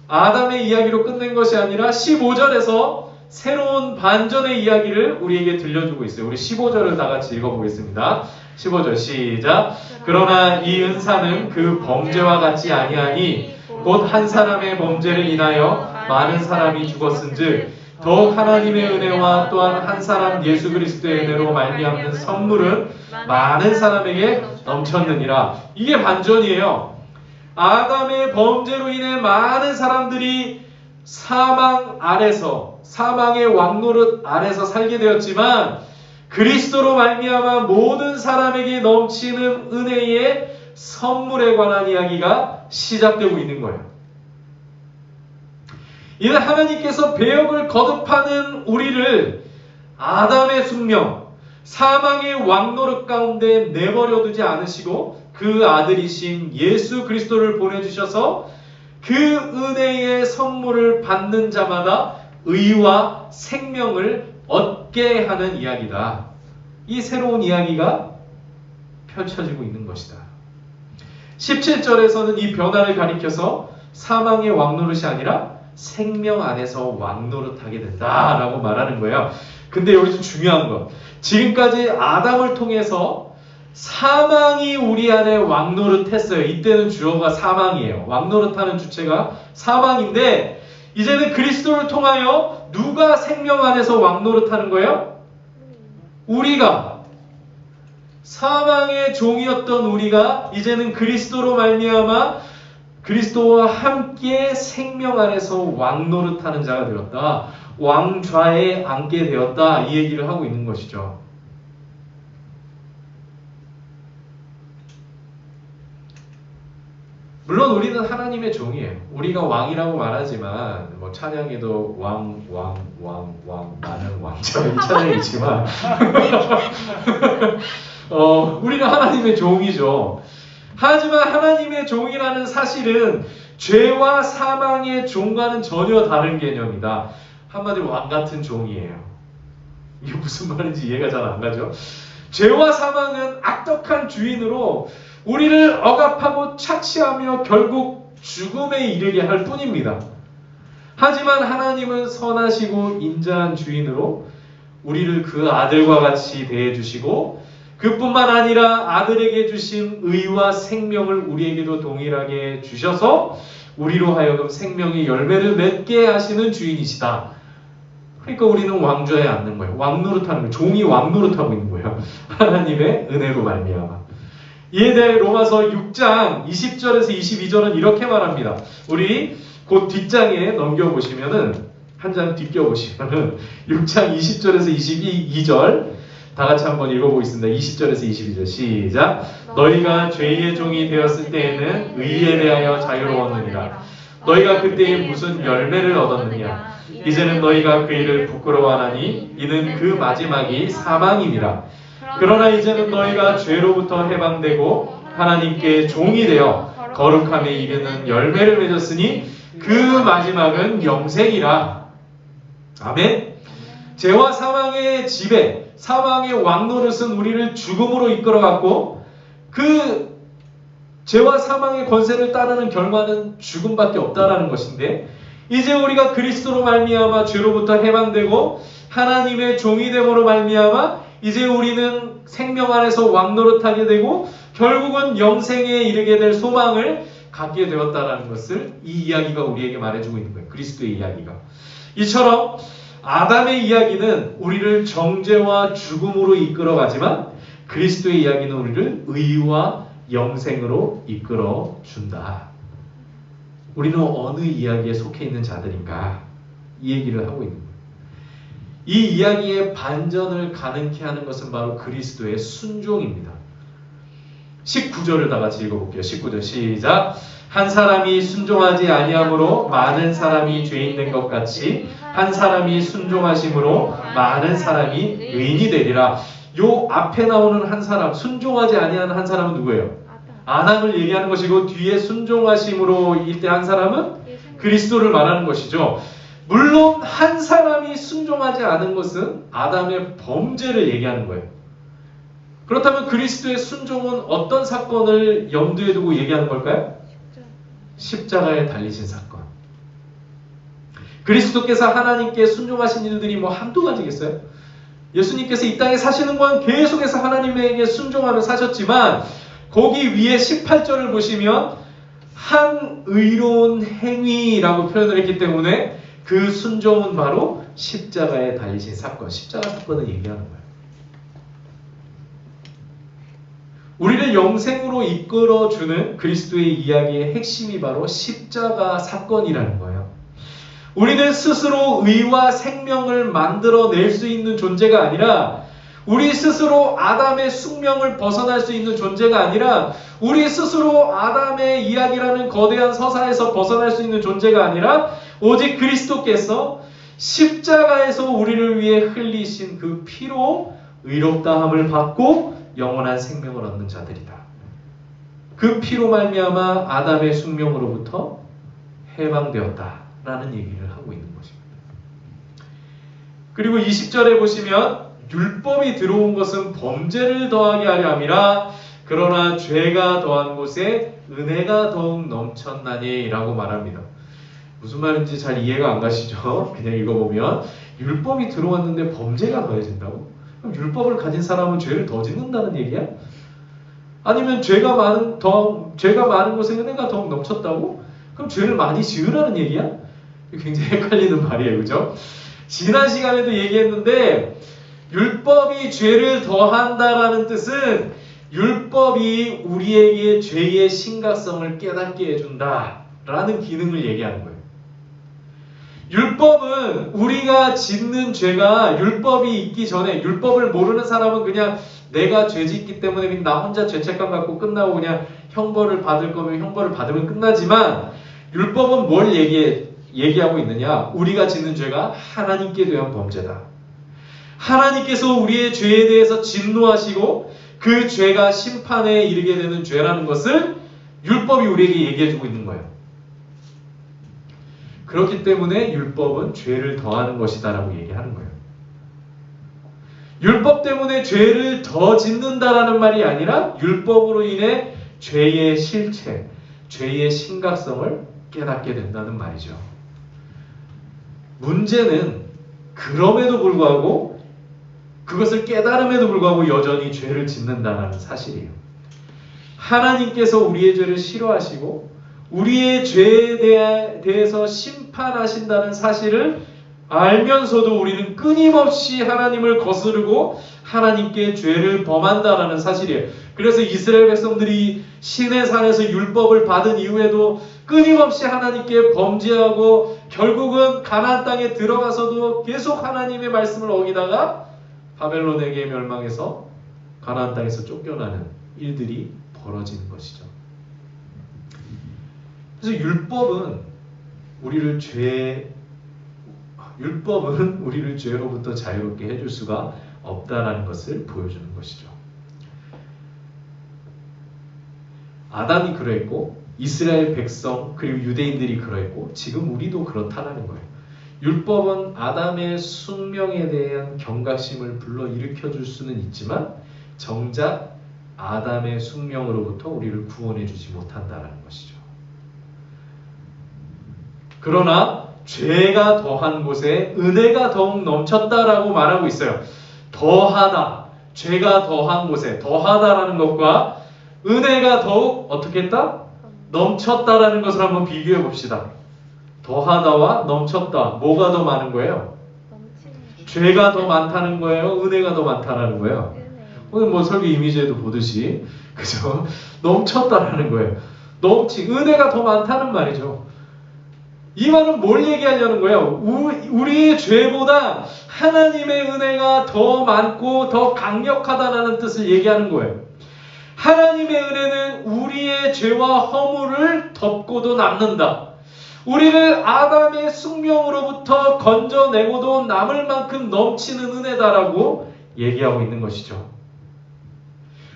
아담의 이야기로 끝낸 것이 아니라 15절에서 새로운 반전의 이야기를 우리에게 들려주고 있어요. 우리 15절을 다 같이 읽어보겠습니다. 15절 시작. 그러나 이 은사는 그 범죄와 같지 아니하니 곧 한 사람의 범죄를 인하여 많은 사람이 죽었은즉 더욱 하나님의 은혜와 또한 한 사람 예수 그리스도의 은혜로 말미암는 선물은 많은 사람에게 넘쳤느니라. 이게 반전이에요. 아담의 범죄로 인해 많은 사람들이 사망 아래서 사망의 왕노릇 아래서 살게 되었지만 그리스도로 말미암아 모든 사람에게 넘치는 은혜의 선물에 관한 이야기가 시작되고 있는 거예요. 이는 하나님께서 배역을 거듭하는 우리를 아담의 숙명, 사망의 왕노릇 가운데 내버려 두지 않으시고 그 아들이신 예수 그리스도를 보내주셔서 그 은혜의 선물을 받는 자마다 의와 생명을 얻게 하는 이야기다. 이 새로운 이야기가 펼쳐지고 있는 것이다. 17절에서는 이 변화를 가리켜서 사망의 왕노릇이 아니라 생명 안에서 왕노릇하게 된다라고 말하는 거예요. 근데 여기서 중요한 건 지금까지 아담을 통해서 사망이 우리 안에 왕노릇했어요. 이때는 주어가 사망이에요. 왕노릇하는 주체가 사망인데 이제는 그리스도를 통하여 누가 생명 안에서 왕노릇하는 거예요? 우리가 사망의 종이었던 우리가 이제는 그리스도로 말미암아 그리스도와 함께 생명 안에서 왕노릇하는 자가 되었다. 왕좌에 앉게 되었다. 이 얘기를 하고 있는 것이죠. 물론 우리는 하나님의 종이에요. 우리가 왕이라고 말하지만 뭐 찬양에도 왕 나는 왕자 이 찬양이지만 우리는 하나님의 종이죠. 하지만 하나님의 종이라는 사실은 죄와 사망의 종과는 전혀 다른 개념이다. 한마디로 왕 같은 종이에요. 이게 무슨 말인지 이해가 잘 안 가죠? 죄와 사망은 악독한 주인으로 우리를 억압하고 착취하며 결국 죽음에 이르게 할 뿐입니다. 하지만 하나님은 선하시고 인자한 주인으로 우리를 그 아들과 같이 대해주시고 그뿐만 아니라 아들에게 주신 의와 생명을 우리에게도 동일하게 주셔서 우리로 하여금 생명의 열매를 맺게 하시는 주인이시다. 그러니까 우리는 왕좌에 앉는 거예요. 왕노릇하는 거예요. 종이 왕노릇하고 있는 거예요. 하나님의 은혜로 말미암아. 이에 대해 로마서 6장 20절에서 22절은 이렇게 말합니다. 우리 곧 뒷장에 넘겨보시면은 한 장 뒤껴보시면은 6장 20절에서 22절 다 같이 한번 읽어보겠습니다. 20절에서 22절 시작. 너희가 죄의 종이 되었을 때에는 의에 대하여 자유로웠느니라. 너희가 그때에 무슨 열매를 얻었느냐. 이제는 너희가 그 일을 부끄러워하나니 이는 그 마지막이 사망임이라. 그러나 이제는 너희가 죄로부터 해방되고 하나님께 종이 되어 거룩함에 이르는 열매를 맺었으니 그 마지막은 영생이라. 아멘. 죄와 사망의 지배, 사망의 왕노릇은 우리를 죽음으로 이끌어갔고 그 죄와 사망의 권세를 따르는 결과는 죽음밖에 없다라는 것인데 이제 우리가 그리스도로 말미암아 죄로부터 해방되고 하나님의 종이 됨으로 말미암아 이제 우리는 생명 안에서 왕노릇하게 되고 결국은 영생에 이르게 될 소망을 갖게 되었다라는 것을 이 이야기가 우리에게 말해주고 있는 거예요. 그리스도의 이야기가. 이처럼 아담의 이야기는 우리를 정죄와 죽음으로 이끌어가지만 그리스도의 이야기는 우리를 의와 영생으로 이끌어준다. 우리는 어느 이야기에 속해 있는 자들인가? 이 얘기를 하고 있는 거예요. 이 이야기의 반전을 가능케 하는 것은 바로 그리스도의 순종입니다. 19절을 다 같이 읽어볼게요. 19절 시작. 한 사람이 순종하지 아니함으로 많은 사람이 죄인 된 것 같이 한 사람이 순종하심으로 많은 사람이 의인이 되리라. 요 앞에 나오는 한 사람, 순종하지 아니하는 한 사람은 누구예요? 아담을 얘기하는 것이고 뒤에 순종하심으로 이때 한 사람은 그리스도를 말하는 것이죠. 물론 한 사람이 순종하지 않은 것은 아담의 범죄를 얘기하는 거예요. 그렇다면 그리스도의 순종은 어떤 사건을 염두에 두고 얘기하는 걸까요? 십자가에 달리신 사건. 그리스도께서 하나님께 순종하신 일들이 뭐 한두 가지겠어요? 예수님께서 이 땅에 사시는 건 계속해서 하나님에게 순종하며 사셨지만 거기 위에 18절을 보시면 한 의로운 행위라고 표현을 했기 때문에 그 순종은 바로 십자가에 달리신 사건, 십자가 사건을 얘기하는 거예요. 우리를 영생으로 이끌어주는 그리스도의 이야기의 핵심이 바로 십자가 사건이라는 거예요. 우리는 스스로 의와 생명을 만들어낼 수 있는 존재가 아니라 우리 스스로 아담의 숙명을 벗어날 수 있는 존재가 아니라 우리 스스로 아담의 이야기라는 거대한 서사에서 벗어날 수 있는 존재가 아니라 오직 그리스도께서 십자가에서 우리를 위해 흘리신 그 피로 의롭다함을 받고 영원한 생명을 얻는 자들이다. 그 피로 말미암아 아담의 숙명으로부터 해방되었다라는 얘기를 하고 있는 것입니다. 그리고 20절에 보시면 율법이 들어온 것은 범죄를 더하게 하려 함이라 그러나 죄가 더한 곳에 은혜가 더욱 넘쳤나니 라고 말합니다. 무슨 말인지 잘 이해가 안 가시죠? 그냥 읽어보면 율법이 들어왔는데 범죄가 더해진다고? 그럼 율법을 가진 사람은 죄를 더 짓는다는 얘기야? 아니면 죄가 많은 곳에 은혜가 더욱 넘쳤다고? 그럼 죄를 많이 지으라는 얘기야? 굉장히 헷갈리는 말이에요. 그죠? 지난 시간에도 얘기했는데 율법이 죄를 더한다라는 뜻은 율법이 우리에게 죄의 심각성을 깨닫게 해준다라는 기능을 얘기하는 거예요. 율법은 우리가 짓는 죄가 율법이 있기 전에 율법을 모르는 사람은 그냥 내가 죄 짓기 때문에 나 혼자 죄책감 갖고 끝나고 그냥 형벌을 받을 거면 형벌을 받으면 끝나지만 율법은 뭘 얘기하고 있느냐? 우리가 짓는 죄가 하나님께 대한 범죄다. 하나님께서 우리의 죄에 대해서 진노하시고 그 죄가 심판에 이르게 되는 죄라는 것을 율법이 우리에게 얘기해주고 있는 거예요. 그렇기 때문에 율법은 죄를 더하는 것이다라고 얘기하는 거예요. 율법 때문에 죄를 더 짓는다라는 말이 아니라 율법으로 인해 죄의 실체, 죄의 심각성을 깨닫게 된다는 말이죠. 문제는 그럼에도 불구하고 그것을 깨달음에도 불구하고 여전히 죄를 짓는다는 사실이에요. 하나님께서 우리의 죄를 싫어하시고 우리의 죄에 대해서 심판하신다는 사실을 알면서도 우리는 끊임없이 하나님을 거스르고 하나님께 죄를 범한다라는 사실이에요. 그래서 이스라엘 백성들이 시내 산에서 율법을 받은 이후에도 끊임없이 하나님께 범죄하고 결국은 가나안 땅에 들어가서도 계속 하나님의 말씀을 어기다가 바벨론에게 멸망해서 가나안 땅에서 쫓겨나는 일들이 벌어지는 것이죠. 그래서 율법은 우리를 죄로부터 자유롭게 해줄 수가 없다라는 것을 보여주는 것이죠. 아담이 그러했고 이스라엘 백성 그리고 유대인들이 그러했고 지금 우리도 그렇다라는 거예요. 율법은 아담의 숙명에 대한 경각심을 불러일으켜 줄 수는 있지만 정작 아담의 숙명으로부터 우리를 구원해 주지 못한다라는 것이죠. 그러나 죄가 더한 곳에 은혜가 더욱 넘쳤다라고 말하고 있어요. 더하다, 죄가 더한 곳에 더하다라는 것과 은혜가 더욱 어떻게 했다? 넘쳤다라는 것을 한번 비교해 봅시다. 더하다와 넘쳤다, 뭐가 더 많은 거예요? 죄가 더 많다는 거예요? 은혜가 더 많다라는 거예요? 오늘 뭐 설교 이미지에도 보듯이 그죠? 넘쳤다라는 거예요. 은혜가 더 많다는 말이죠. 이 말은 뭘 얘기하려는 거예요? 우리의 죄보다 하나님의 은혜가 더 많고 더 강력하다라는 뜻을 얘기하는 거예요. 하나님의 은혜는 우리의 죄와 허물을 덮고도 남는다. 우리를 아담의 숙명으로부터 건져내고도 남을 만큼 넘치는 은혜다라고 얘기하고 있는 것이죠.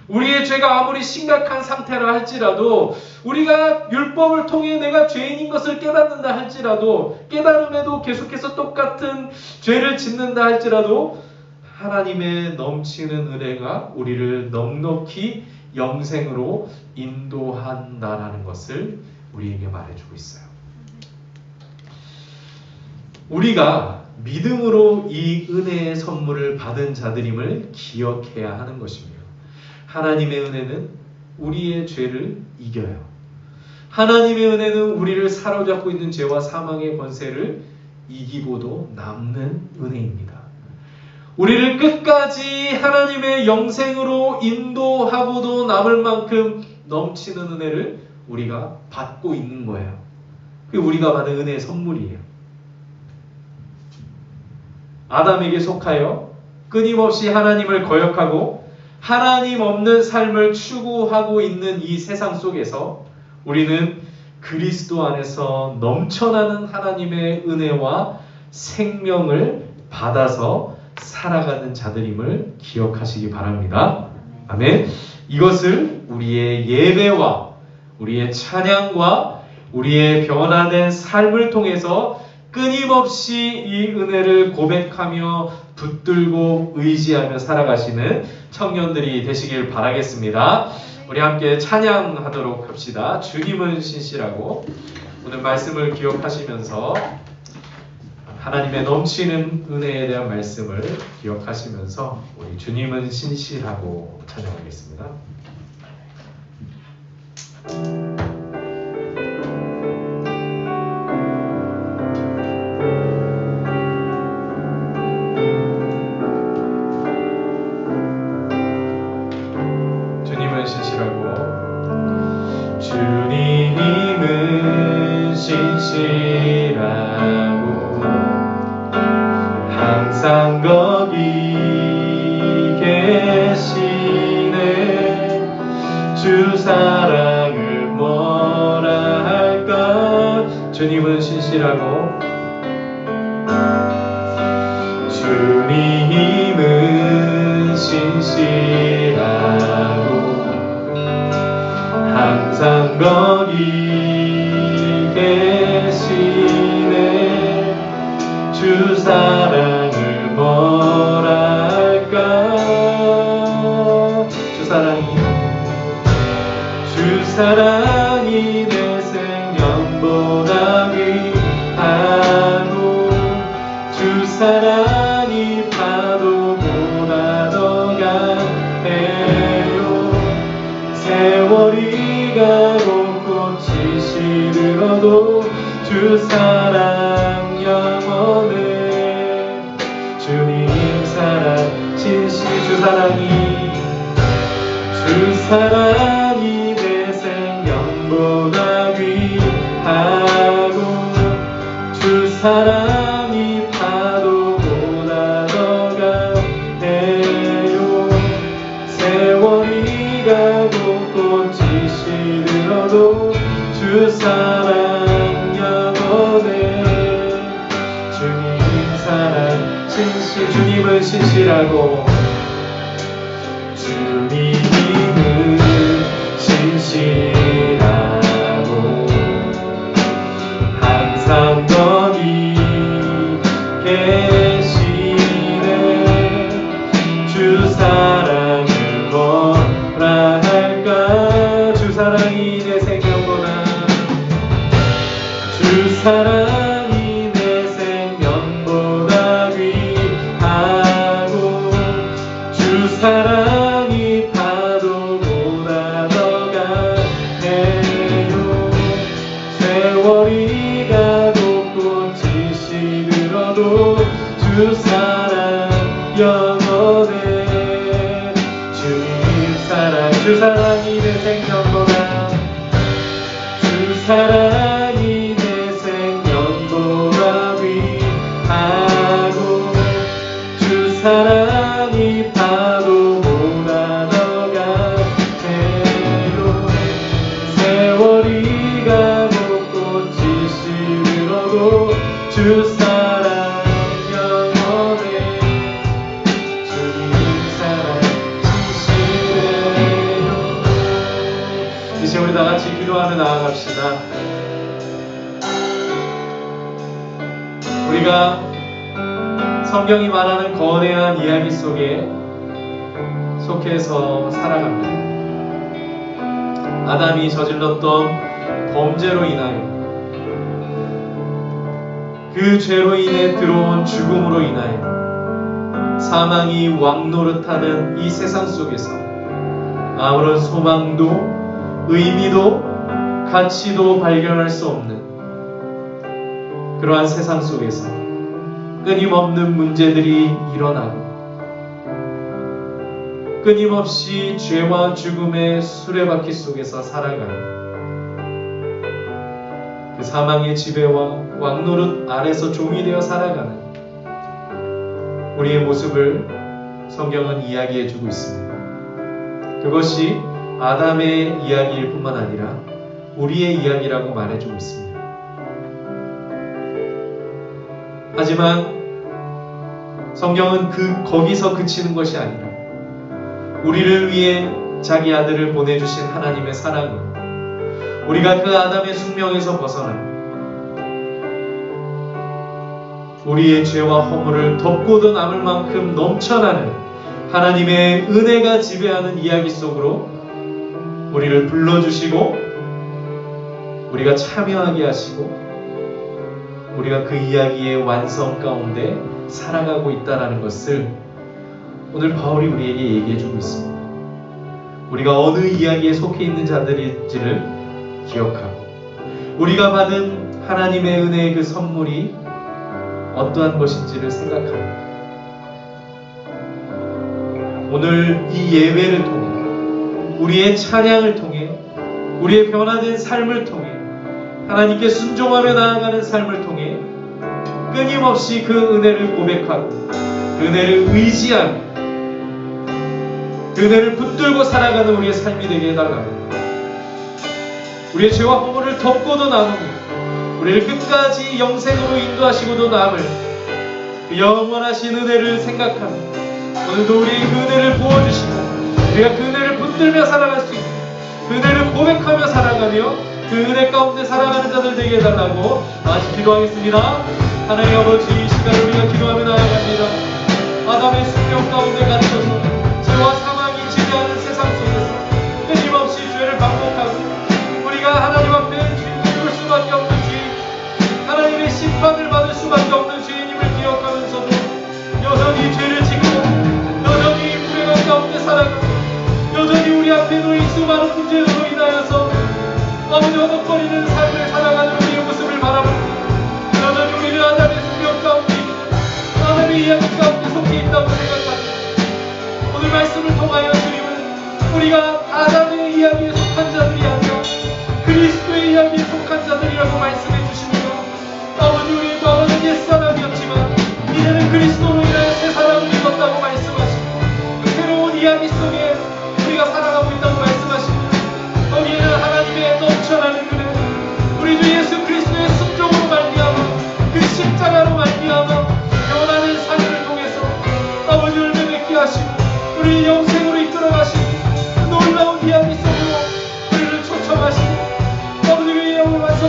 우리의 죄가 아무리 심각한 상태라 할지라도 우리가 율법을 통해 내가 죄인인 것을 깨닫는다 할지라도 깨달음에도 계속해서 똑같은 죄를 짓는다 할지라도 하나님의 넘치는 은혜가 우리를 넉넉히 영생으로 인도한다라는 것을 우리에게 말해주고 있어요. 우리가 믿음으로 이 은혜의 선물을 받은 자들임을 기억해야 하는 것입니다. 하나님의 은혜는 우리의 죄를 이겨요. 하나님의 은혜는 우리를 사로잡고 있는 죄와 사망의 권세를 이기고도 남는 은혜입니다. 우리를 끝까지 하나님의 영생으로 인도하고도 남을 만큼 넘치는 은혜를 우리가 받고 있는 거예요. 그게 우리가 받은 은혜의 선물이에요. 아담에게 속하여 끊임없이 하나님을 거역하고 하나님 없는 삶을 추구하고 있는 이 세상 속에서 우리는 그리스도 안에서 넘쳐나는 하나님의 은혜와 생명을 받아서 살아가는 자들임을 기억하시기 바랍니다. 아멘. 이것을 우리의 예배와 우리의 찬양과 우리의 변화된 삶을 통해서 끊임없이 이 은혜를 고백하며 붙들고 의지하며 살아가시는 청년들이 되시길 바라겠습니다. 우리 함께 찬양하도록 합시다. 주님은 신실하고. 오늘 말씀을 기억하시면서 하나님의 넘치는 은혜에 대한 말씀을 기억하시면서 우리 주님은 신실하고 찬양하겠습니다. 주님은 신실하고 항상 거기 계시네. 주 사랑을 뭐라 할까. 주님은 신실하고 주님은 신실하고 항상 거기 계시네. 주 사랑을 뭐라 할까. 주 사랑이 내 생명보다 귀하고 주 사랑이 파도보다 진실하고 주 사랑 영원해. 주님 사랑 진실 주 사랑이 내 생명보다 귀하고 주 사랑이 파도보다 더 강해요. 세월이 가고 꽃이 시들어도 주 사랑 영원해. 주님 사랑 진실 주님은 진실하고 주님은 진실하고 항상 거기 계시네. 주 사랑을 뭐라 할까. 주 사랑이 내 생명보다 주 사랑이 내 생명보다 귀하고 주 사랑이 파도보다 더 강해요. 세월이 가고 꽃이 시들어도 주 사랑 영원해. 주님 사랑 주 사랑이 내 생명보다 주 사랑이 내 생명보다 귀하고 주 사랑이 파도보다 더 강해요. 세월이 가고 꽃이 시들어도 주 사랑 영원해. 주님 사랑 진실해요. 이제 우리 다 같이 기도하며 나아갑시다. 우리가 성경이 말하는 거대한 이야기 속에 속해서 살아갑니다. 아담이 저질렀던 범죄로 인하여 그 죄로 인해 들어온 죽음으로 인하여 사망이 왕노릇하는 이 세상 속에서 아무런 소망도 의미도 가치도 발견할 수 없는 그러한 세상 속에서 끊임없는 문제들이 일어나고 끊임없이 죄와 죽음의 수레바퀴 속에서 살아가는 그 사망의 지배와 왕노릇 아래서 종이 되어 살아가는 우리의 모습을 성경은 이야기해주고 있습니다. 그것이 아담의 이야기일 뿐만 아니라 우리의 이야기라고 말해주고 있습니다. 하지만 성경은 거기서 그치는 것이 아니라 우리를 위해 자기 아들을 보내주신 하나님의 사랑으로 우리가 그 아담의 숙명에서 벗어나 우리의 죄와 허물을 덮고도 남을 만큼 넘쳐나는 하나님의 은혜가 지배하는 이야기 속으로 우리를 불러주시고 우리가 참여하게 하시고 우리가 그 이야기의 완성 가운데 살아가고 있다는 것을 오늘 바울이 우리에게 얘기해주고 있습니다. 우리가 어느 이야기에 속해 있는 자들인지를 기억하고 우리가 받은 하나님의 은혜의 그 선물이 어떠한 것인지를 생각합니다. 오늘 이 예배를 통해 우리의 찬양을 통해 우리의 변화된 삶을 통해 하나님께 순종하며 나아가는 삶을 통해 끊임없이 그 은혜를 고백하고 그 은혜를 의지하며 그 은혜를 붙들고 살아가는 우리의 삶이 되게 해달라고 우리의 죄와 허물을 덮고도 남으며 우리를 끝까지 영생으로 인도하시고도 남을 그 영원하신 은혜를 생각하며 오늘도 우리의 그 은혜를 부어주시고 우리가 그 은혜를 붙들며 살아갈 수 있는 그 은혜를 고백하며 살아가며 그 은혜 가운데 살아가는 자들 되게 해달라고 다시 기도하겠습니다. 하나님 아버지 이 시간 우리가 기도하며 나아갑니다. 아담의 숙명 가운데 갇혀서 죄와 사망이 지배하는 세상 속에서 끊임없이 죄를 반복하고 우리가 하나님 앞에 죽을 수밖에 없는 죄인 하나님의 심판을 받을 수밖에 없는 죄인임을 기억하면서도 여전히 죄를 짓고 여전히 불행한 가운데 살아가고 여전히 우리 앞에 놓인 수많은 문제로 인하여서 아버지 허덕거리는 삶을 살아가는 우리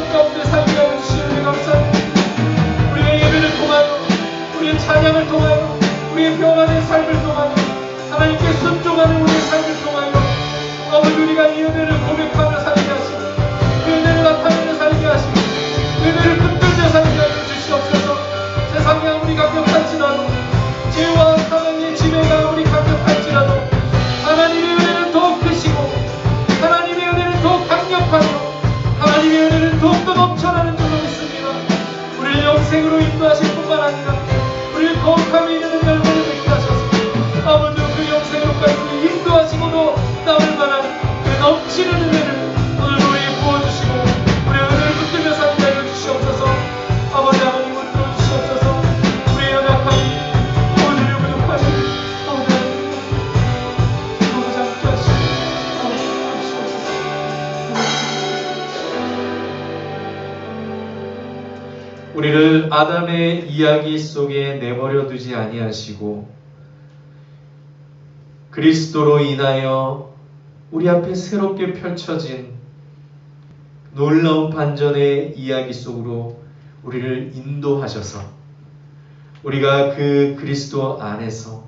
말씀 가운데 살게 하여 주시니 감사합니다. 우리의 예배를 통하여, 우리의 찬양을 통하여, 우리의 변화된 삶을 통하여, 하나님께 순종하는 우리의 삶을 통하여 아버지 우리가 이 은혜를 고백하며 살게 하시고 그 은혜를 나타내며 살게 하시고 그 은혜를 붙들며 살게 하여 주시옵소서. 세상이 아무리 강력할지라도, 죄와 사망의 지배가 아무리 강력할지라도 하나님의 은혜는 더욱 크시고 하나님의 은혜는 더욱 강력하며 하나님의 은혜는 더욱더 넘쳐나는 줄로 믿습니다. 우리를 영생으로 인도하실 뿐만 아니라 우리를 거룩함에 이르는 열매를 맺게 하셔서 아버지 그 영생으로까지 인도하시고도 남을 만한 그 넘치는 은혜를 오늘도 우리에게 부어주시고 우리의 은혜를 붙들며 살게 하여 주시옵소서. 아버지 하나님 붙들어 주시옵소서. 우리의 연약함, 아버지 우리의 부족함, 아버지 하나님 아버지 함께 하시고 아버지 주시옵소서. 우리를 아담의 이야기 속에 내버려 두지 아니하시고 그리스도로 인하여 우리 앞에 새롭게 펼쳐진 놀라운 반전의 이야기 속으로 우리를 인도하셔서 우리가 그 그리스도 안에서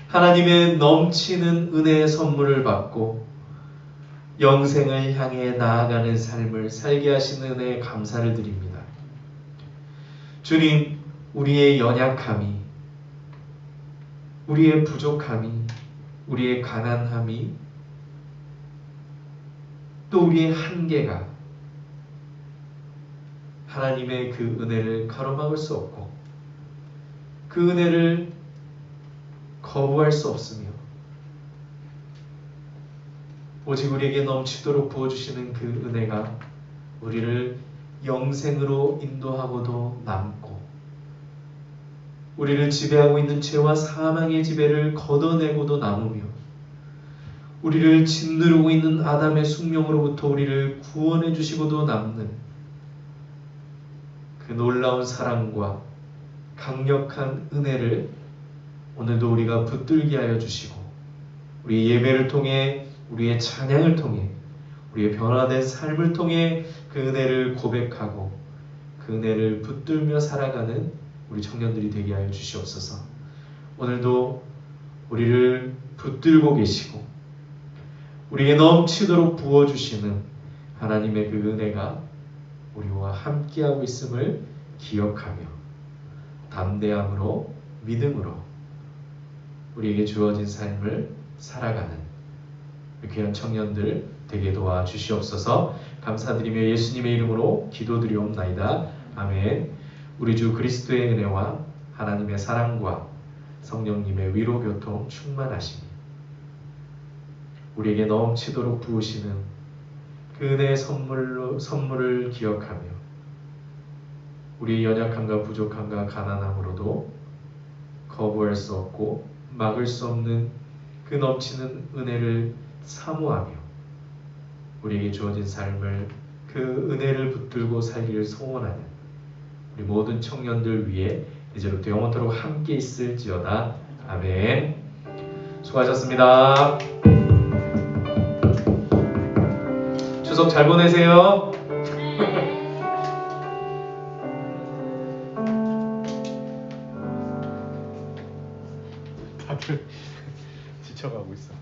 하나님의 넘치는 은혜의 선물을 받고 영생을 향해 나아가는 삶을 살게 하시는 은혜에 감사를 드립니다. 주님, 우리의 연약함이, 우리의 부족함이, 우리의 가난함이, 또 우리의 한계가 하나님의 그 은혜를 가로막을 수 없고 그 은혜를 거부할 수 없으며 오직 우리에게 넘치도록 부어주시는 그 은혜가 우리를 영생으로 인도하고도 남고 우리를 지배하고 있는 죄와 사망의 지배를 걷어내고도 남으며 우리를 짓누르고 있는 아담의 숙명으로부터 우리를 구원해 주시고도 남는 그 놀라운 사랑과 강력한 은혜를 오늘도 우리가 붙들게 하여 주시고 우리 예배를 통해 우리의 찬양을 통해 우리의 변화된 삶을 통해 그 은혜를 고백하고 그 은혜를 붙들며 살아가는 우리 청년들이 되게 하여 주시옵소서. 오늘도 우리를 붙들고 계시고 우리에게 넘치도록 부어주시는 하나님의 그 은혜가 우리와 함께하고 있음을 기억하며 담대함으로 믿음으로 우리에게 주어진 삶을 살아가는 귀한 청년들 되게 도와주시옵소서. 감사드리며 예수님의 이름으로 기도드리옵나이다. 아멘. 우리 주 그리스도의 은혜와 하나님의 사랑과 성령님의 위로 교통 충만하심이 우리에게 넘치도록 부으시는 그 은혜의 선물을 기억하며 우리의 연약함과 부족함과 가난함으로도 거부할 수 없고 막을 수 없는 그 넘치는 은혜를 사모하며 우리에게 주어진 삶을 그 은혜를 붙들고 살기를 소원하는 우리 모든 청년들 위해 이제부터 영원토록 함께 있을지어다. 아멘. 수고하셨습니다. 추석 잘 보내세요. 다들 지쳐가고 있어.